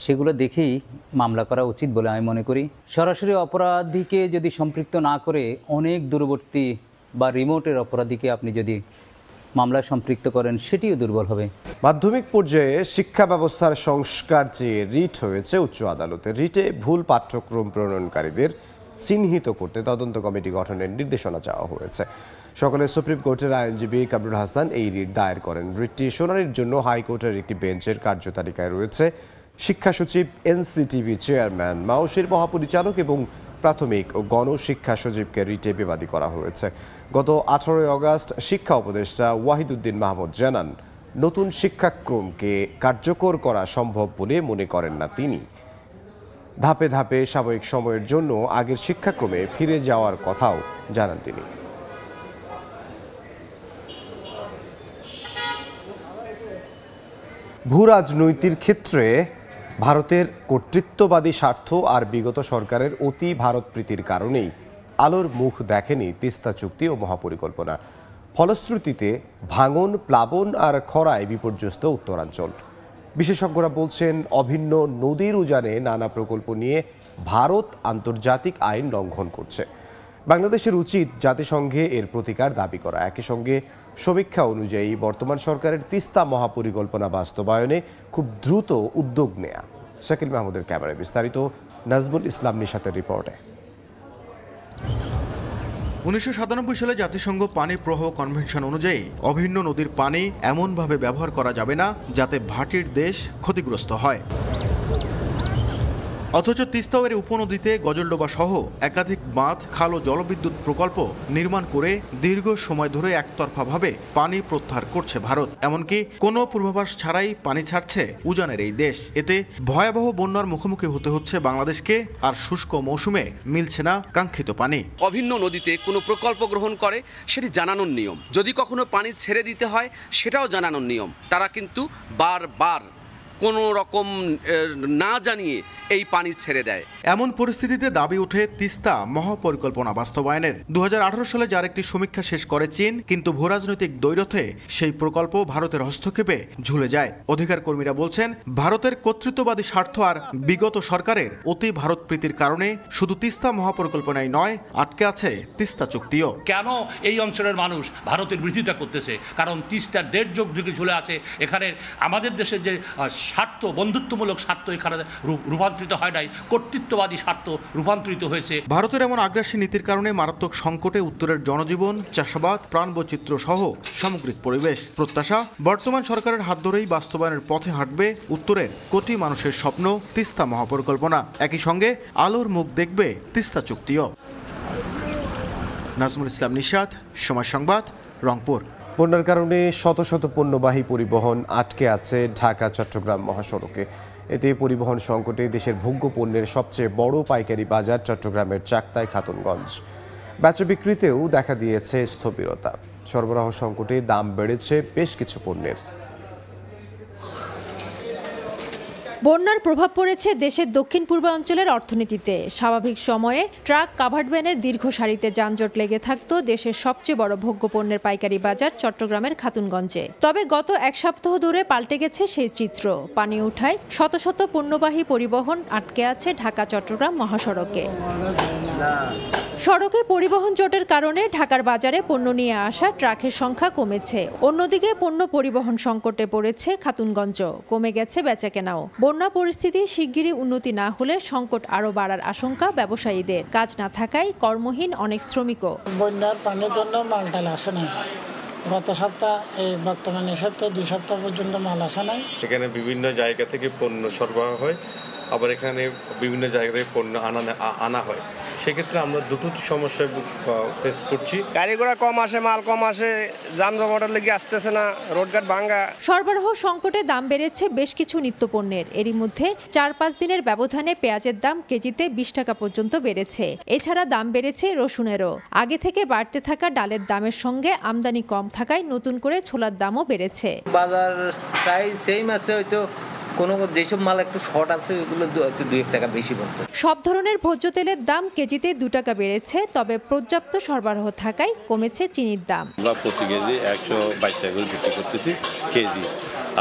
সেগুলো দেখেই মামলা করা উচিত বলে আমি মনে করি। সরাসরি অপরাধীকে যদি সম্পৃক্ত না করে অনেক দূরবর্তী বা রিমোটের অপরাধীকে আপনি যদি মামলায় সম্পৃক্ত করেন, সেটিও দুর্বল হবে। মাধ্যমিক পর্যায়ে শিক্ষা ব্যবস্থার সংস্কার চেয়ে রিট হয়েছে উচ্চ আদালতে। রিটে ভুল পাঠ্যক্রম প্রণয়নকারীদের চিহ্নিত করতে তদন্ত কমিটি গঠনের নির্দেশনা চাওয়া হয়েছে। সকালে সুপ্রিম কোর্টের আইনজীবী কামরুল হাসান এই রিট দায়ের করেন। রিটটি শুনানির জন্য হাইকোর্টের একটি বেঞ্চের কার্যতালিকায় রয়েছে। শিক্ষা সচিব, এনসিটিভি চেয়ারম্যান, মাওসির মহাপরিচালক এবং প্রাথমিক ও গণশিক্ষা সচিবকে রিটে বিবাদী করা হয়েছে। গত 18 আগস্ট শিক্ষা উপদেষ্টা ওয়াহিদুদ্দিন মাহমুদ জানান, নতুন শিক্ষাক্রমকে কার্যকর করা সম্ভব বলে মনে করেন না তিনি। ধাপে ধাপে সাময়িক সময়ের জন্য আগের শিক্ষাক্রমে ফিরে যাওয়ার কথাও জানান তিনি। ভূ রাজনৈতিক ক্ষেত্রে ভারতের কর্তৃত্ববাদী স্বার্থ আর বিগত সরকারের অতি ভারত প্রীতির কারণেই আলোর মুখ দেখেনি তিস্তা চুক্তি ও মহাপরিকল্পনা। ফলশ্রুতিতে ভাঙন, প্লাবন আর খরায় বিপর্যস্ত উত্তরাঞ্চল। বিশেষজ্ঞরা বলছেন, অভিন্ন নদীর উজানে নানা প্রকল্প নিয়ে ভারত আন্তর্জাতিক আইন লঙ্ঘন করছে। বাংলাদেশের উচিত জাতিসংঘে এর প্রতিকার দাবি করা। একই সঙ্গে সমীক্ষা অনুযায়ী বর্তমান সরকারের তিস্তা মহাপরিকল্পনা বাস্তবায়নে খুব দ্রুত উদ্যোগ নেয়া। শাকিল মাহমুদের ক্যামেরায় বিস্তারিত, নাজমুল ইসলাম নিশাতের রিপোর্টে। 1997 সালে জাতিসংঘ পানি প্রবাহ কনভেনশন অনুযায়ী অভিন্ন নদীর পানি এমনভাবে ব্যবহার করা যাবে না যাতে ভাটির দেশ ক্ষতিগ্রস্ত হয়। অথচ তিস্তাও এর উপনদীতে গজলডোবা সহ একাধিক বাঁধ, খাল ও জলবিদ্যুৎ প্রকল্প নির্মাণ করে দীর্ঘ সময় ধরে একতরফাভাবে পানি প্রত্যাহার করছে ভারত। এমনকি কোনো পূর্বাভাস ছাড়াই পানি ছাড়ছে উজানের এই দেশ। এতে ভয়াবহ বন্যার মুখোমুখি হতে হচ্ছে বাংলাদেশকে, আর শুষ্ক মৌসুমে মিলছে না কাঙ্ক্ষিত পানি। অভিন্ন নদীতে কোনো প্রকল্প গ্রহণ করে সেটি জানানোর নিয়ম, যদি কখনো পানি ছেড়ে দিতে হয় সেটাও জানানোর নিয়ম। তারা কিন্তু বারবার কোনো রকম না জানিয়ে এই পানি ছেড়ে দেয়। এমন পরিস্থিতিতে দাবি ওঠে তিস্তা মহাপরিকল্পনা বাস্তবায়নের। 2018 সালে যার একটি সমীক্ষা শেষ করে চীন, কিন্তু ভূরাজনৈতিক দ্বৈরথে সেই প্রকল্প ভারতের হস্তক্ষেপে ঝুলে যায়। অধিকার কর্মীরা বলছেন, ভারতের কর্তৃত্ববাদী স্বার্থ আর বিগত সরকারের অতি ভারত প্রীতির কারণে শুধু তিস্তা মহাপরিকল্পনাই নয়, আটকে আছে তিস্তা চুক্তিও। কেন এই অঞ্চলের মানুষ ভারতের বিরোধিতা করতেছে? কারণ তিস্তা 1.5 যুগ ধরে ঝুলে আছে। এখানে আমাদের দেশের যে স্বার্থ, বন্ধুত্বমূলক স্বার্থ এখানে রূপান্তরিত হয় নাই, কর্তৃত্ববাদী স্বার্থ রূপান্তরিত হয়েছে। ভারতের এমন আগ্রাসী নীতির কারণে মারাত্মক সংকটে উত্তরের জনজীবন, চাষাবাদ, প্রাণবৈচিত্র্য সহ সামগ্রিক পরিবেশ। প্রত্যাশা, বর্তমান সরকারের হাত ধরেই বাস্তবায়নের পথে হাঁটবে উত্তরের কোটি মানুষের স্বপ্ন তিস্তা মহাপরিকল্পনা। একই সঙ্গে আলোর মুখ দেখবে তিস্তা চুক্তিও। নাজমুল ইসলাম নিশাত, সময় সংবাদ, রংপুর। বন্যার কারণে শত শত পণ্যবাহী পরিবহন আটকে আছে ঢাকা চট্টগ্রাম মহাসড়কে। এতে পরিবহন সংকটে দেশের ভোগ্য পণ্যের সবচেয়ে বড় পাইকারি বাজার চট্টগ্রামের চাকতাই খাতুনগঞ্জ। বেচা বিক্রিতেও দেখা দিয়েছে স্থবিরতা। সরবরাহ সংকটে দাম বেড়েছে বেশ কিছু পণ্যের। বন্যার প্রভাব পড়েছে দেশের দক্ষিণ পূর্বাঞ্চলের অর্থনীতিতে। স্বাভাবিক সময়ে ট্রাক, কাভার্ড ভ্যানের দীর্ঘ সারিতে যানজট লেগে থাকতো দেশের সবচেয়ে বড় ভোগ্যপণ্যের পাইকারি বাজার চট্টগ্রামের খাতুনগঞ্জে। তবে গত এক সপ্তাহ ধরে পাল্টে গেছে সেই চিত্র। পানি উঠায় শত শত পণ্যবাহী পরিবহন আটকে আছে ঢাকা চট্টগ্রাম মহাসড়কে। সড়কে পরিবহন জটের কারণে ঢাকার বাজারে পণ্য নিয়ে আসা ট্রাকের সংখ্যা কমেছে। অন্যদিকে পণ্য পরিবহন সংকটে পড়েছে খাতুনগঞ্জ, কমে গেছে বেচাকেনাও। বন্যা পরিস্থিতি শিগগিরই উন্নতি না হলে সংকট আরও বাড়ার আশঙ্কা ব্যবসায়ীদের। কাজ না থাকায় কর্মহীন অনেক শ্রমিকও। বন্যার পানির জন্য মালটাল আসে না। গত সপ্তাহ এই বর্তমানে সপ্তাহ 2 সপ্তাহ পর্যন্ত মাল আসে নাই। এখানে বিভিন্ন জায়গা থেকে পণ্য সরবরাহ হয়, আবার এখানে বিভিন্ন জায়গা থেকে পণ্য আনা হয়। সেক্ষেত্রে আমরা দুটো সমস্যা ফেস করছি। গাড়ি ঘোড়া কম আসে, মাল কম আসে, যানজটের লেগে আসতেছে না, রোডঘাট ভাঙ্গা। সরবরাহ সংকটে দাম বেড়েছে বেশ কিছু নিত্যপণ্যের। এরই মধ্যে 4-5 দিনের ব্যবধানে পেঁয়াজের দাম কেজিতে 20 টাকা পর্যন্ত বেড়েছে। এছাড়া দাম বেড়েছে রসুনেরও। আগে থেকে বাড়তে থাকা ডালের দামের সঙ্গে আমদানি কম থাকায় নতুন করে ছোলার দামও বেড়েছে। বাজার প্রায় সেম আছে, হয়তো কোনো যেসব মাল একটু শর্ট আছে ওগুলো 2-1 টাকা বেশি বলতে। সব ধরনের ভোজ্য তেলের দাম কেজিতে 2 টাকা বেড়েছে, তবে পর্যাপ্ত সরবরাহ থাকায় কমেছে চিনির দাম। আমরা প্রতি কেজি 122 টাকা করে বিক্রি করতেছি কেজি,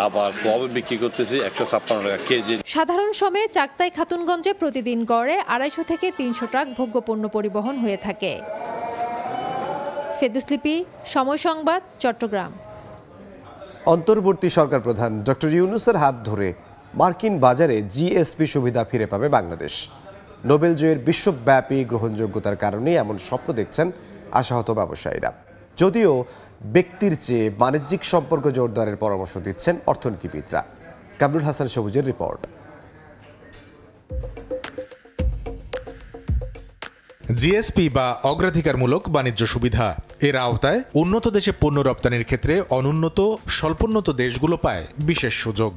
আবার সোয়াবিন বিক্রি করতেছি 156 টাকা কেজি। সাধারণ সময়ে চাকতাই খাতুনগঞ্জে প্রতিদিন গড়ে 250 থেকে 300 ট্রাক ভোগ্যপণ্য পরিবহন হয়ে থাকে। ফেরদৌস লিপি, সময় সংবাদ, চট্টগ্রাম। অন্তর্বর্তী সরকার প্রধান ডক্টর ইউনূসের হাত ধরে মার্কিন বাজারে জিএসপি সুবিধা ফিরে পাবে বাংলাদেশ। নোবেল জয়ের বিশ্বব্যাপী গ্রহণযোগ্যতার কারণে এমন স্বপ্ন দেখছেন আশাহত ব্যবসায়ীরা। যদিও ব্যক্তির চেয়ে বাণিজ্যিক সম্পর্ক জোরদারের পরামর্শ দিচ্ছেন অর্থনীতিবিদরা। কামরুল হাসান সবুজের রিপোর্ট। জিএসপি বা অগ্রাধিকারমূলক বাণিজ্য সুবিধা, এর আওতায় উন্নত দেশে পণ্য রপ্তানির ক্ষেত্রে অনুন্নত স্বল্পোন্নত দেশগুলো পায় বিশেষ সুযোগ।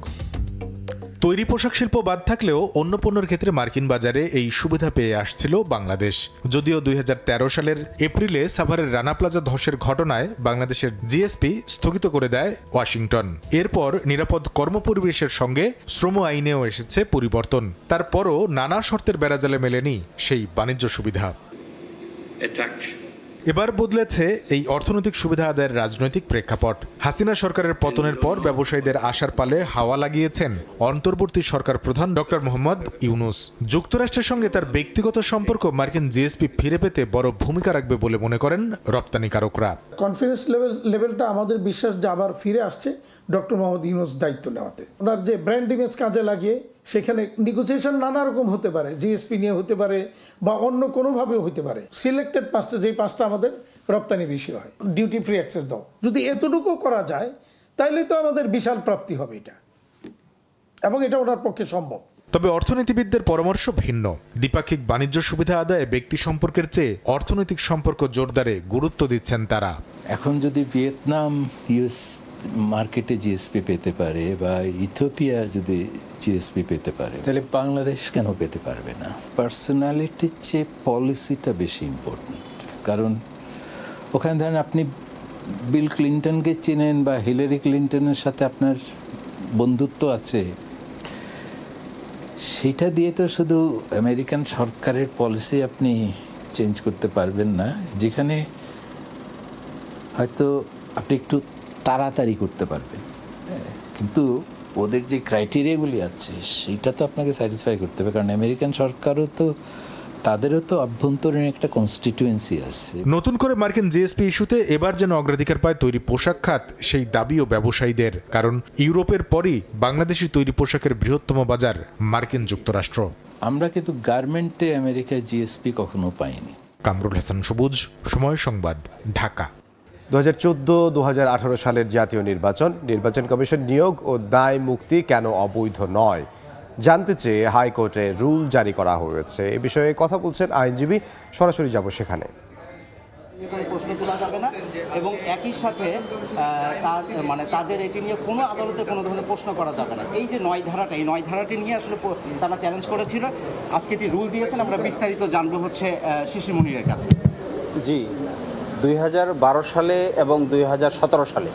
তৈরি পোশাক শিল্প বাদ থাকলেও অন্য পণ্যের ক্ষেত্রে মার্কিন বাজারে এই সুবিধা পেয়ে আসছিল বাংলাদেশ। যদিও 2013 সালের এপ্রিলে সাভারের রানা প্লাজা ধসের ঘটনায় বাংলাদেশের জিএসপি স্থগিত করে দেয় ওয়াশিংটন। এরপর নিরাপদ কর্মপরিবেশের সঙ্গে শ্রম আইনেও এসেছে পরিবর্তন। তারপরও নানা শর্তের বেড়াজালে মেলেনি সেই বাণিজ্য সুবিধা। এবার বদলেছে এই অর্থনৈতিক সুবিধা আদায়ের রাজনৈতিক প্রেক্ষাপট। হাসিনা সরকারের পতনের পর ব্যবসায়ীদের আশার পালে হাওয়া লাগিয়েছেন অন্তর্বর্তী সরকার প্রধান ডক্টর মোহাম্মদ ইউনূস। যুক্তরাষ্ট্রের সঙ্গে তার ব্যক্তিগত সম্পর্ক মার্কিন জিএসপি ফিরে পেতে বড় ভূমিকা রাখবে বলে মনে করেন রপ্তানিকারকরা। কনফিডেন্স লেভেলটা আমাদের বিশ্বাস যে আবার ফিরে আসছে ডক্টর মোহাম্মদ ইউনূস দায়িত্ব নেওয়াতে। ওনার যে ব্র্যান্ড ইমেজ কাজে লাগিয়ে সেখানে নেগোসিয়েশন নানা রকম হতে পারে, জিএসপি নিয়ে হতে পারে বা অন্য কোনোভাবেও হতে পারে। সিলেক্টেড 5টা, যেই 5টা আমাদের রপ্তানি বেশি হয়, ডিউটি ফ্রি অ্যাক্সেস দাও, যদি এতটুকু করা যায় তাহলে তো আমাদের বিশাল প্রাপ্তি হবে এটা, এবং এটা ওনার পক্ষে সম্ভব। তবে অর্থনীতিবিদদের পরামর্শ ভিন্ন। দ্বিপাক্ষিক বাণিজ্য সুবিধা আদায়ে ব্যক্তি সম্পর্কের চেয়ে অর্থনৈতিক সম্পর্ক জোরদারে গুরুত্ব দিচ্ছেন তারা। এখন যদি ভিয়েতনাম ইউএস মার্কেটে জিএসপি পেতে পারে বা ইথিওপিয়া যদি জিএসপি পেতে পারে, তাহলে বাংলাদেশ কেন পেতে পারবে না? পার্সোনালিটির চেয়ে পলিসিটা বেশি ইম্পর্টেন্ট। কারণ ওখানে ধরেন আপনি বিল ক্লিন্টনকে চেনেন বা হিলারি ক্লিন্টনের সাথে আপনার বন্ধুত্ব আছে, সেটা দিয়ে তো শুধু আমেরিকান সরকারের পলিসি আপনি চেঞ্জ করতে পারবেন না। যেখানে হয়তো আপনি একটু তাড়াতাড়ি করতে পারবেন, কিন্তু ওদের যে ক্রাইটেরিয়াগুলি আছে সেটা তো আপনাকে স্যাটিসফাই করতে হবে। কারণ আমেরিকান সরকারও তো, তাদেরও তো অভ্যন্তরীণ একটা কনস্টিটিউয়েন্সি আছে। নতুন করে মার্কিন জিএসপি ইস্যুতে এবার যেন অগ্রাধিকার পায় তৈরি পোশাক খাত, সেই দাবিও ব্যবসায়ীদের। কারণ ইউরোপের পরই বাংলাদেশি তৈরি পোশাকের বৃহত্তম বাজার মার্কিন যুক্তরাষ্ট্র। আমরা কিন্তু গার্মেন্টে আমেরিকায় জিএসপি কখনো পাইনি। কামরুল হাসান সবুজ, সময় সংবাদ, ঢাকা। 2014-2018 সালের জাতীয় নির্বাচন কমিশন নিয়োগ ও দায় মুক্তি কেন অবৈধ নয় জানতে চেয়ে হাইকোর্টে রুল জারি করা হয়েছে। এ বিষয়ে কথা বলছেন আইনজীবী, সরাসরি যাব সেখানে। কোনো প্রশ্ন তোলা যাবে না এবং একই সাথে তাদের এটি নিয়ে কোনো আদালতে কোনো ধরনের প্রশ্ন করা যাবে না। এই যে 9 ধারাটা, এই 9 ধারাটি নিয়ে আসলে তারা চ্যালেঞ্জ করেছিল। আজকে এটি রুল দিয়েছেন, আমরা বিস্তারিত জানবো হচ্ছে শিশির মনিরের কাছে। জি, 2012 সালে এবং 2017 সালে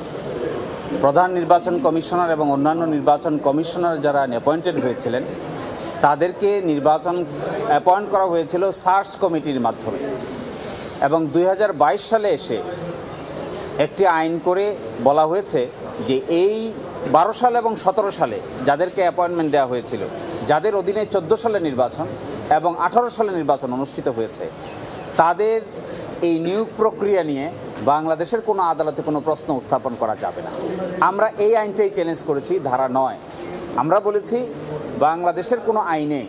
প্রধান নির্বাচন কমিশনার এবং অন্যান্য নির্বাচন কমিশনার যারা অ্যাপয়েন্টেড হয়েছিলেন তাদেরকে অ্যাপয়েন্ট করা হয়েছিল সার্চ কমিটির মাধ্যমে, এবং 2022 সালে এসে একটি আইন করে বলা হয়েছে যে এই 12 সাল এবং 17 সালে যাদেরকে অ্যাপয়েন্টমেন্ট দেওয়া হয়েছিল, যাদের অধীনে 14 সালে নির্বাচন এবং 18 সালে নির্বাচন অনুষ্ঠিত হয়েছে, তাদের এই নিয়োগ প্রক্রিয়া নিয়ে বাংলাদেশের কোনো আদালতে কোনো প্রশ্ন উত্থাপন করা যাবে না। আমরা এই আইনটাই চ্যালেঞ্জ করেছি, ধারা 9। আমরা বলেছি বাংলাদেশের কোনো আইনে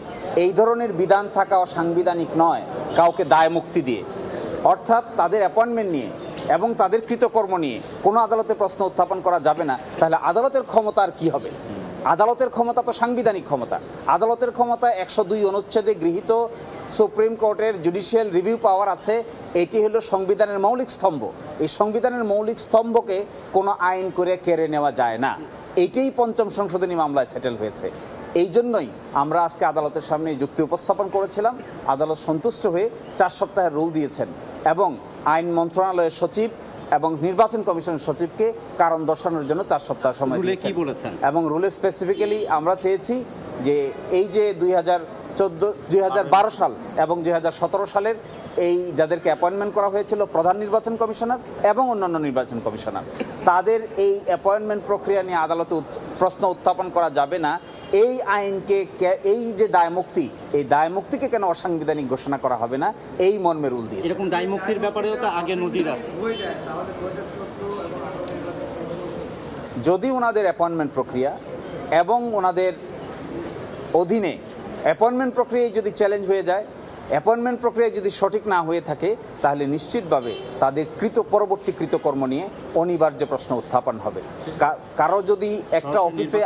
এই ধরনের বিধান থাকা অসাংবিধানিক নয় কাউকে দায় মুক্তি দিয়ে, অর্থাৎ তাদের অ্যাপয়েন্টমেন্ট নিয়ে এবং তাদের কৃতকর্ম নিয়ে কোনো আদালতে প্রশ্ন উত্থাপন করা যাবে না। তাহলে আদালতের ক্ষমতা আর কি হবে? আদালতের ক্ষমতা তো সাংবিধানিক ক্ষমতা। আদালতের ক্ষমতা 102 অনুচ্ছেদে গৃহীত সুপ্রিম কোর্টের জুডিশিয়াল রিভিউ পাওয়ার আছে। এটি হলো সংবিধানের মৌলিক স্তম্ভ। এই সংবিধানের মৌলিক স্তম্ভকে কোনো আইন করে কেড়ে নেওয়া যায় না। এইটাই পঞ্চম সংশোধনী মামলায় সেটেল হয়েছে। এই জন্যই আমরা আজকে আদালতের সামনে যুক্তি উপস্থাপন করেছিলাম। আদালত সন্তুষ্ট হয়ে 4 সপ্তাহের রুল দিয়েছেন এবং আইন মন্ত্রণালয়ের সচিব এবং নির্বাচন কমিশনের সচিবকে কারণ দর্শানোর জন্য 4 সপ্তাহ সময় দিয়েছেন। এবং রুলে স্পেসিফিক্যালি আমরা চেয়েছি যে এই যে 2012 সাল এবং 2017 সালের এই যাদেরকে অ্যাপয়েন্টমেন্ট করা হয়েছিল প্রধান নির্বাচন কমিশনার এবং অন্যান্য নির্বাচন কমিশনার, তাদের এই অ্যাপয়েন্টমেন্ট প্রক্রিয়া নিয়ে আদালতে প্রশ্ন উত্থাপন করা যাবে না। এই আইনকে, এই যে দায়মুক্তি, এই দায়মুক্তিকে কেন অসাংবিধানিক ঘোষণা করা হবে না, এই মর্মে রুল দিয়ে। এরকম দায়মুক্তির ব্যাপারেও তো আগে নজির আছে। যদি ওনাদের অ্যাপয়েন্টমেন্ট প্রক্রিয়া এবং ওনাদের অধীনে অ্যাপয়েন্টমেন্ট প্রক্রিয়ায় যদি চ্যালেঞ্জ হয়ে যায়, অ্যাপয়েন্টমেন্ট প্রক্রিয়া যদি সঠিক না হয়ে থাকে, তাহলে নিশ্চিতভাবে তাদের পরবর্তী কৃতকর্ম নিয়ে অনিবার্য প্রশ্ন উত্থাপন হবে। কারো যদি একটা অফিসে,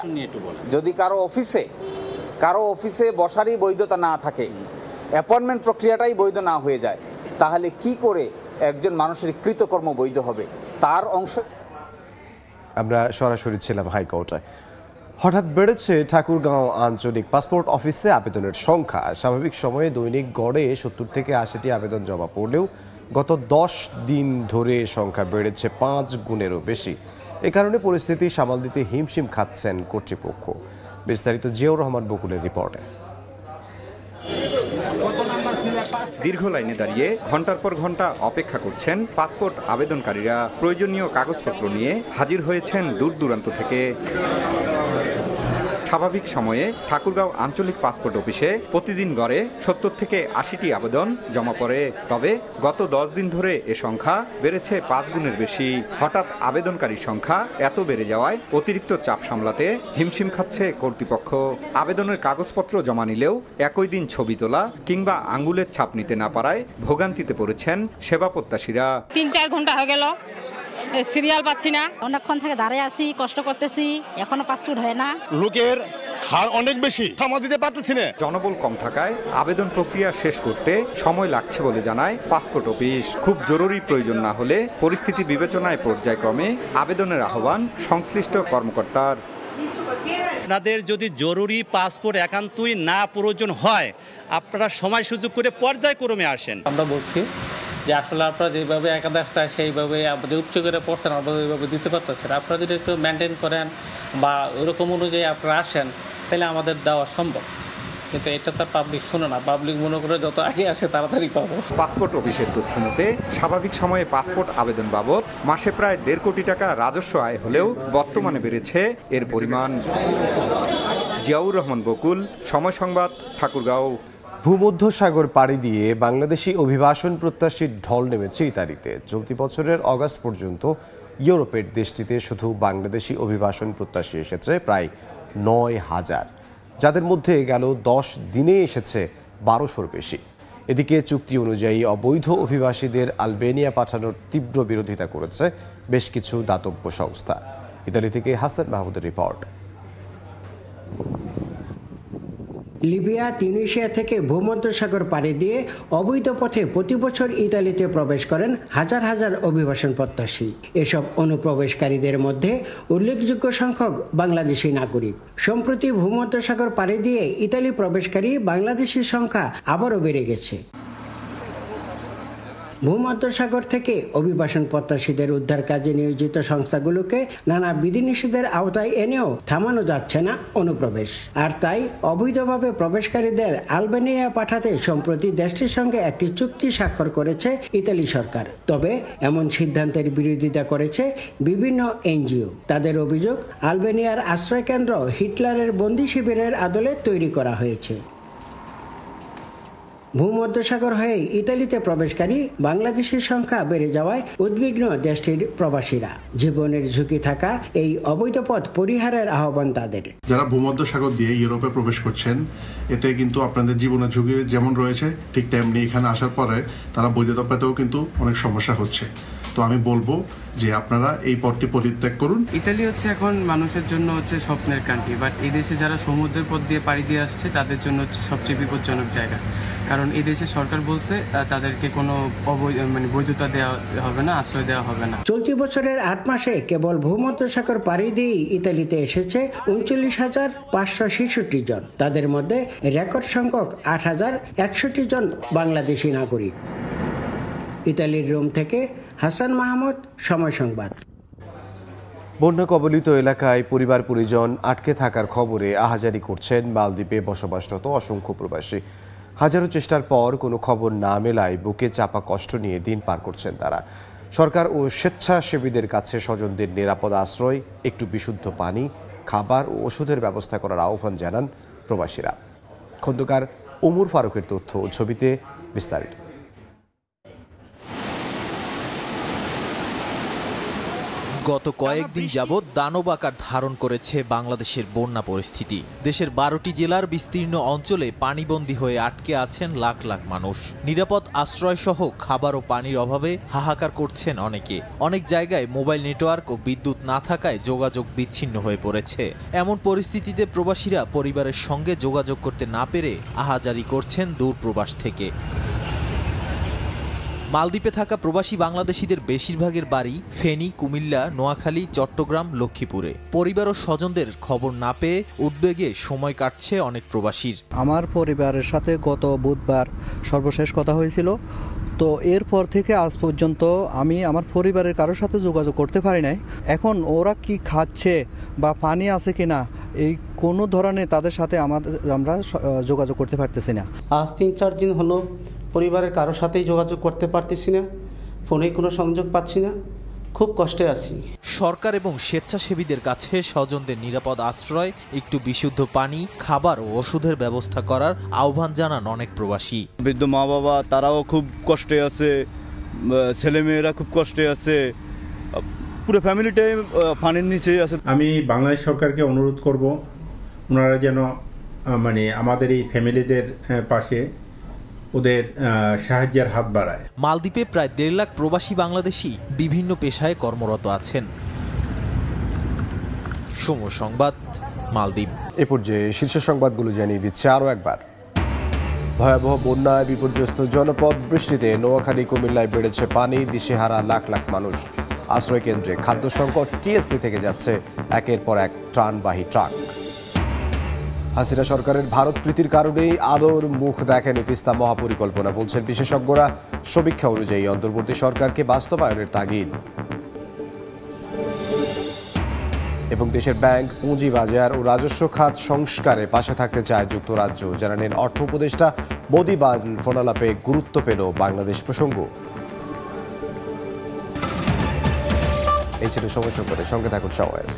যদি কারো অফিসে বসারই বৈধতা না থাকে, অ্যাপয়েন্টমেন্ট প্রক্রিয়াটাই বৈধ না হয়ে যায়, তাহলে কি করে একজন মানুষের কৃতকর্ম বৈধ হবে? তার অংশ। আমরা সরাসরি ছিলাম হাইকোর্টে। হঠাৎ বেড়েছে ঠাকুরগাঁও আঞ্চলিক পাসপোর্ট অফিসে আবেদনের সংখ্যা। স্বাভাবিক সময়ে দৈনিক গড়ে 70 থেকে 80টি আবেদন জমা পড়লেও গত 10 দিন ধরে সংখ্যা বেড়েছে 5 গুণেরও বেশি। এ কারণে পরিস্থিতি সামাল দিতে হিমশিম খাচ্ছেন কর্তৃপক্ষ। বিস্তারিত জিয়াউর রহমান বকুলের রিপোর্টে। দীর্ঘ লাইনে দাঁড়িয়ে ঘন্টার পর ঘন্টা অপেক্ষা করছেন পাসপোর্ট আবেদনকারীরা। প্রয়োজনীয় কাগজপত্র নিয়ে হাজির হয়েছেন দূর দূরান্ত থেকে। স্বাভাবিক সময়ে ঠাকুরগাঁও আঞ্চলিক পাসপোর্ট অফিসে প্রতিদিন গড়ে 70 থেকে 80টি আবেদন জমা পড়ে। তবে গত 10 দিন ধরে এ সংখ্যা বেড়েছে 5 গুণের বেশি। হঠাৎ আবেদনকারীর সংখ্যা এত বেড়ে যাওয়ায় অতিরিক্ত চাপ সামলাতে হিমশিম খাচ্ছে কর্তৃপক্ষ। আবেদনের কাগজপত্র জমা নিলেও একই দিন ছবি তোলা কিংবা আঙ্গুলের ছাপ নিতে না পারায় ভোগান্তিতে পড়েছেন সেবা প্রত্যাশীরা। 3-4 ঘন্টা হয়ে গেল, সিরিয়াল পাচ্ছি না। অনেকক্ষণ থেকে দাঁড়িয়ে আছি, কষ্ট করতেছি, এখনো পাসপোর্ট হয় না। লোকের হার অনেক বেশি, জমা দিতে পারতেছি না। জনবল কম থাকায় আবেদন প্রক্রিয়া শেষ করতে সময় লাগছে বলে জানায় পাসপোর্ট অফিস। খুব জরুরি প্রয়োজন না হলে পরিস্থিতি বিবেচনায় পর্যায়ক্রমে আবেদনের আহ্বান সংশ্লিষ্ট কর্মকর্তার। আপনাদের যদি জরুরি পাসপোর্ট একান্তই না প্রয়োজন হয়, আপনারা সময় সুযোগ করে পর্যায়ক্রমে আসেন। আমরা বলছি যে আসলে আপনারা যেভাবে একাদশ চায় সেইভাবে আমাদের উচ্চ করে পড়ছেন, আমরা ওইভাবে দিতে পারতেছেন। আপনারা যদি একটু মেনটেন করেন বা ওরকম অনুযায়ী আপনারা আসেন, তাহলে আমাদের দেওয়া সম্ভব। কিন্তু এটা তো পাবলিক শুনে না, পাবলিক মনে করে যত আগে আসে তাড়াতাড়ি পাবো। পাসপোর্ট অফিসের তথ্য মতে স্বাভাবিক সময়ে পাসপোর্ট আবেদন বাবদ মাসে প্রায় 1.5 কোটি টাকা রাজস্ব আয় হলেও বর্তমানে বেড়েছে এর পরিমাণ। জিয়াউর রহমান বকুল, সময় সংবাদ, ঠাকুরগাঁও। ভূমধ্যসাগর পাড়ি দিয়ে বাংলাদেশি অভিবাসন প্রত্যাশীর ঢল নেমেছে ইতালিতে। চলতি বছরের অগাস্ট পর্যন্ত ইউরোপের দেশটিতে শুধু বাংলাদেশি অভিবাসন প্রত্যাশী এসেছে প্রায় 9,000, যাদের মধ্যে গেল 10 দিনে এসেছে 1200-র বেশি। এদিকে চুক্তি অনুযায়ী অবৈধ অভিবাসীদের আলবেনিয়া পাঠানোর তীব্র বিরোধিতা করেছে বেশ কিছু দাতব্য সংস্থা। ইতালি থেকে হাসান মাহমুদের রিপোর্ট। লিবিয়া, তিউনিসিয়া থেকে ভূমধ্যসাগর পাড়ি দিয়ে অবৈধ পথে প্রতি বছর ইতালিতে প্রবেশ করেন হাজার হাজার অভিবাসন প্রত্যাশী। এসব অনুপ্রবেশকারীদের মধ্যে উল্লেখযোগ্য সংখ্যক বাংলাদেশি নাগরিক। সম্প্রতি ভূমধ্যসাগর পাড়ি দিয়ে ইতালি প্রবেশকারী বাংলাদেশির সংখ্যা আবারও বেড়ে গেছে। ভূমধ্যসাগর থেকে অভিবাসন প্রত্যাশীদের উদ্ধার কাজে নিয়োজিত সংস্থাগুলোকে নানা বিধিনিষেধের আওতায় এনেও থামানো যাচ্ছে না অনুপ্রবেশ। আর তাই অবৈধভাবে প্রবেশকারীদের আলবেনিয়া পাঠাতে সম্প্রতি দেশটির সঙ্গে একটি চুক্তি স্বাক্ষর করেছে ইতালি সরকার। তবে এমন সিদ্ধান্তের বিরোধিতা করেছে বিভিন্ন এনজিও। তাদের অভিযোগ, আলবেনিয়ার আশ্রয়কেন্দ্র হিটলারের বন্দি শিবিরের আদলে তৈরি করা হয়েছে। ভূমধ্যসাগর হয়ে ইতালিতে প্রবেশকারী বাংলাদেশের সংখ্যা বেড়ে যাওয়ায় উদ্বিগ্ন দেশটির প্রবাসীরা। জীবনের ঝুঁকি থাকা এই অবৈধ পথ পরিহারের আহ্বান তাদের। যারা ভূমধ্যসাগর দিয়ে ইউরোপে প্রবেশ করছেন, এতে কিন্তু আপনাদের জীবনের ঝুঁকি যেমন রয়েছে, ঠিক তেমনি এখানে আসার পরে তারা বৈধতা পেতেও কিন্তু অনেক সমস্যা হচ্ছে। তো আমি বলবো যে আপনারা এই পথটি পরিত্যাগ করুন। ইতালি হচ্ছে এখন মানুষের জন্য হচ্ছে স্বপ্নের কান্ট্রি, বাট এই দেশে যারা সমুদ্রের পথ দিয়ে পাড়ি দিয়ে আসছে তাদের জন্য হচ্ছে সবচেয়ে বিপজ্জনক জায়গা। কারণ এই দেশে সরকার বলছে তাদেরকে কোনো বৈধতা দেওয়া হবে না, আশ্রয় দেওয়া হবে না। চলতি বছরের 8 মাসে কেবল ভূমধ্যসাগর পাড়ি দিয়েই ইতালিতে এসেছে 39,566 জন। তাদের মধ্যে রেকর্ড সংখ্যক 8,061 জন বাংলাদেশি নাগরিক। ইতালির রোম থেকে হাসান মাহমুদ, সময় সংবাদ। বন্যা কবলিত এলাকায় পরিবার পরিজন আটকে থাকার খবরে আহাজারি করছেন মালদ্বীপে বসবাসরত অসংখ্য প্রবাসী। হাজারো চেষ্টার পর কোনো খবর না মেলায় বুকে চাপা কষ্ট নিয়ে দিন পার করছেন তারা। সরকার ও স্বেচ্ছাসেবীদের কাছে স্বজনদের নিরাপদ আশ্রয়, একটু বিশুদ্ধ পানি, খাবার ও ওষুধের ব্যবস্থা করার আহ্বান জানান প্রবাসীরা। খন্দকার ওমর ফারুকের তথ্য ও ছবিতে বিস্তারিত। গত কয়েকদিন যাবৎ দানব আকার ধারণ করেছে বাংলাদেশের বন্যা পরিস্থিতি। দেশের 12টি জেলার বিস্তীর্ণ অঞ্চলে পানিবন্দী হয়ে আটকে আছেন লাখ লাখ মানুষ। নিরাপদ আশ্রয় সহ খাবার ও পানির অভাবে হাহাকার করছেন অনেকে। অনেক জায়গায় মোবাইল নেটওয়ার্ক ও বিদ্যুৎ না থাকায় যোগাযোগ বিচ্ছিন্ন হয়ে পড়েছে। এমন পরিস্থিতিতে প্রবাসীরা পরিবারের সঙ্গে যোগাযোগ করতে না পেরে আহাজারি করছেন দূর প্রবাস থেকে। মালদ্বীপে থাকা প্রবাসী বাংলাদেশিদের বেশিরভাগের বাড়ি ফেনী, কুমিল্লা, নোয়াখালী, চট্টগ্রাম, লক্ষ্মীপুরে। পরিবার ও স্বজনদের খবর না পেয়ে উদ্বেগে সময় কাটছে অনেক প্রবাসীর। আমার পরিবারের সাথে গত বুধবার সর্বশেষ কথা হয়েছিল। তো এরপর থেকে আজ পর্যন্ত আমি আমার পরিবারের কারোর সাথে যোগাযোগ করতে পারি নাই। এখন ওরা কি খাচ্ছে বা পানি আছে কিনা, এই কোনো ধরনের তাদের সাথে আমরা যোগাযোগ করতে পারতেছি না। আজ 3-4 দিন হলো পরিবারের কারোর সাথেই যোগাযোগ করতে পারতেছি না, ফোনে কোনো সংযোগ পাচ্ছি না, খুব কষ্টে আছি। সরকার এবং স্বেচ্ছাসেবীদের কাছে স্বজনদের নিরাপদ আশ্রয়, একটু বিশুদ্ধ পানি, খাবার ও ওষুধের ব্যবস্থা করার আহ্বান জানান অনেক প্রবাসী। বৃদ্ধ মা বাবা তারাও খুব কষ্টে আছে, ছেলেমেয়েরা খুব কষ্টে আছে, পুরো ফ্যামিলিটাই পানির নিচে আছে। আমি বাংলাদেশ সরকারকে অনুরোধ করব, ওনারা যেন আমাদের এই ফ্যামিলিদের পাশে ওদের সাহায্যের হাত বাড়ায়। মালদ্বীপে প্রায় 1.5 লাখ প্রবাসী বাংলাদেশি বিভিন্ন পেশায় কর্মরত আছেন। সময় সংবাদ, মালদ্বীপ। এ পর্যায়ে শীর্ষ সংবাদগুলো জানিয়ে দিচ্ছে আরও একবার। ভয়াবহ বন্যায় বিপর্যস্ত জনপদ, বৃষ্টিতে নোয়াখালী, কুমিল্লায় বেড়েছে পানি, দিশেহারা লাখ লাখ মানুষ। আশ্রয় কেন্দ্রে খাদ্য সংকট, টিএসসি থেকে যাচ্ছে একের পর এক ত্রাণবাহী ট্রাক। হাসিনা সরকারের ভারত প্রীতির কারণেই আলোর মুখ দেখেনি তিস্তা মহাপরিকল্পনা, বলছেন বিশেষজ্ঞরা। সমীক্ষা অনুযায়ী অন্তর্বর্তী সরকারকে বাস্তবায়নের তাগিদ। এবং দেশের ব্যাংক, পুঁজিবাজার ও রাজস্ব খাত সংস্কারে পাশে থাকতে চায় যুক্তরাজ্য, জানালেন অর্থ উপদেষ্টা। মোদি বাদল ফোনালাপে গুরুত্ব পেল বাংলাদেশ প্রসঙ্গ। এই ছিল সময় সংবাদের, সঙ্গে থাকুন সময়ের।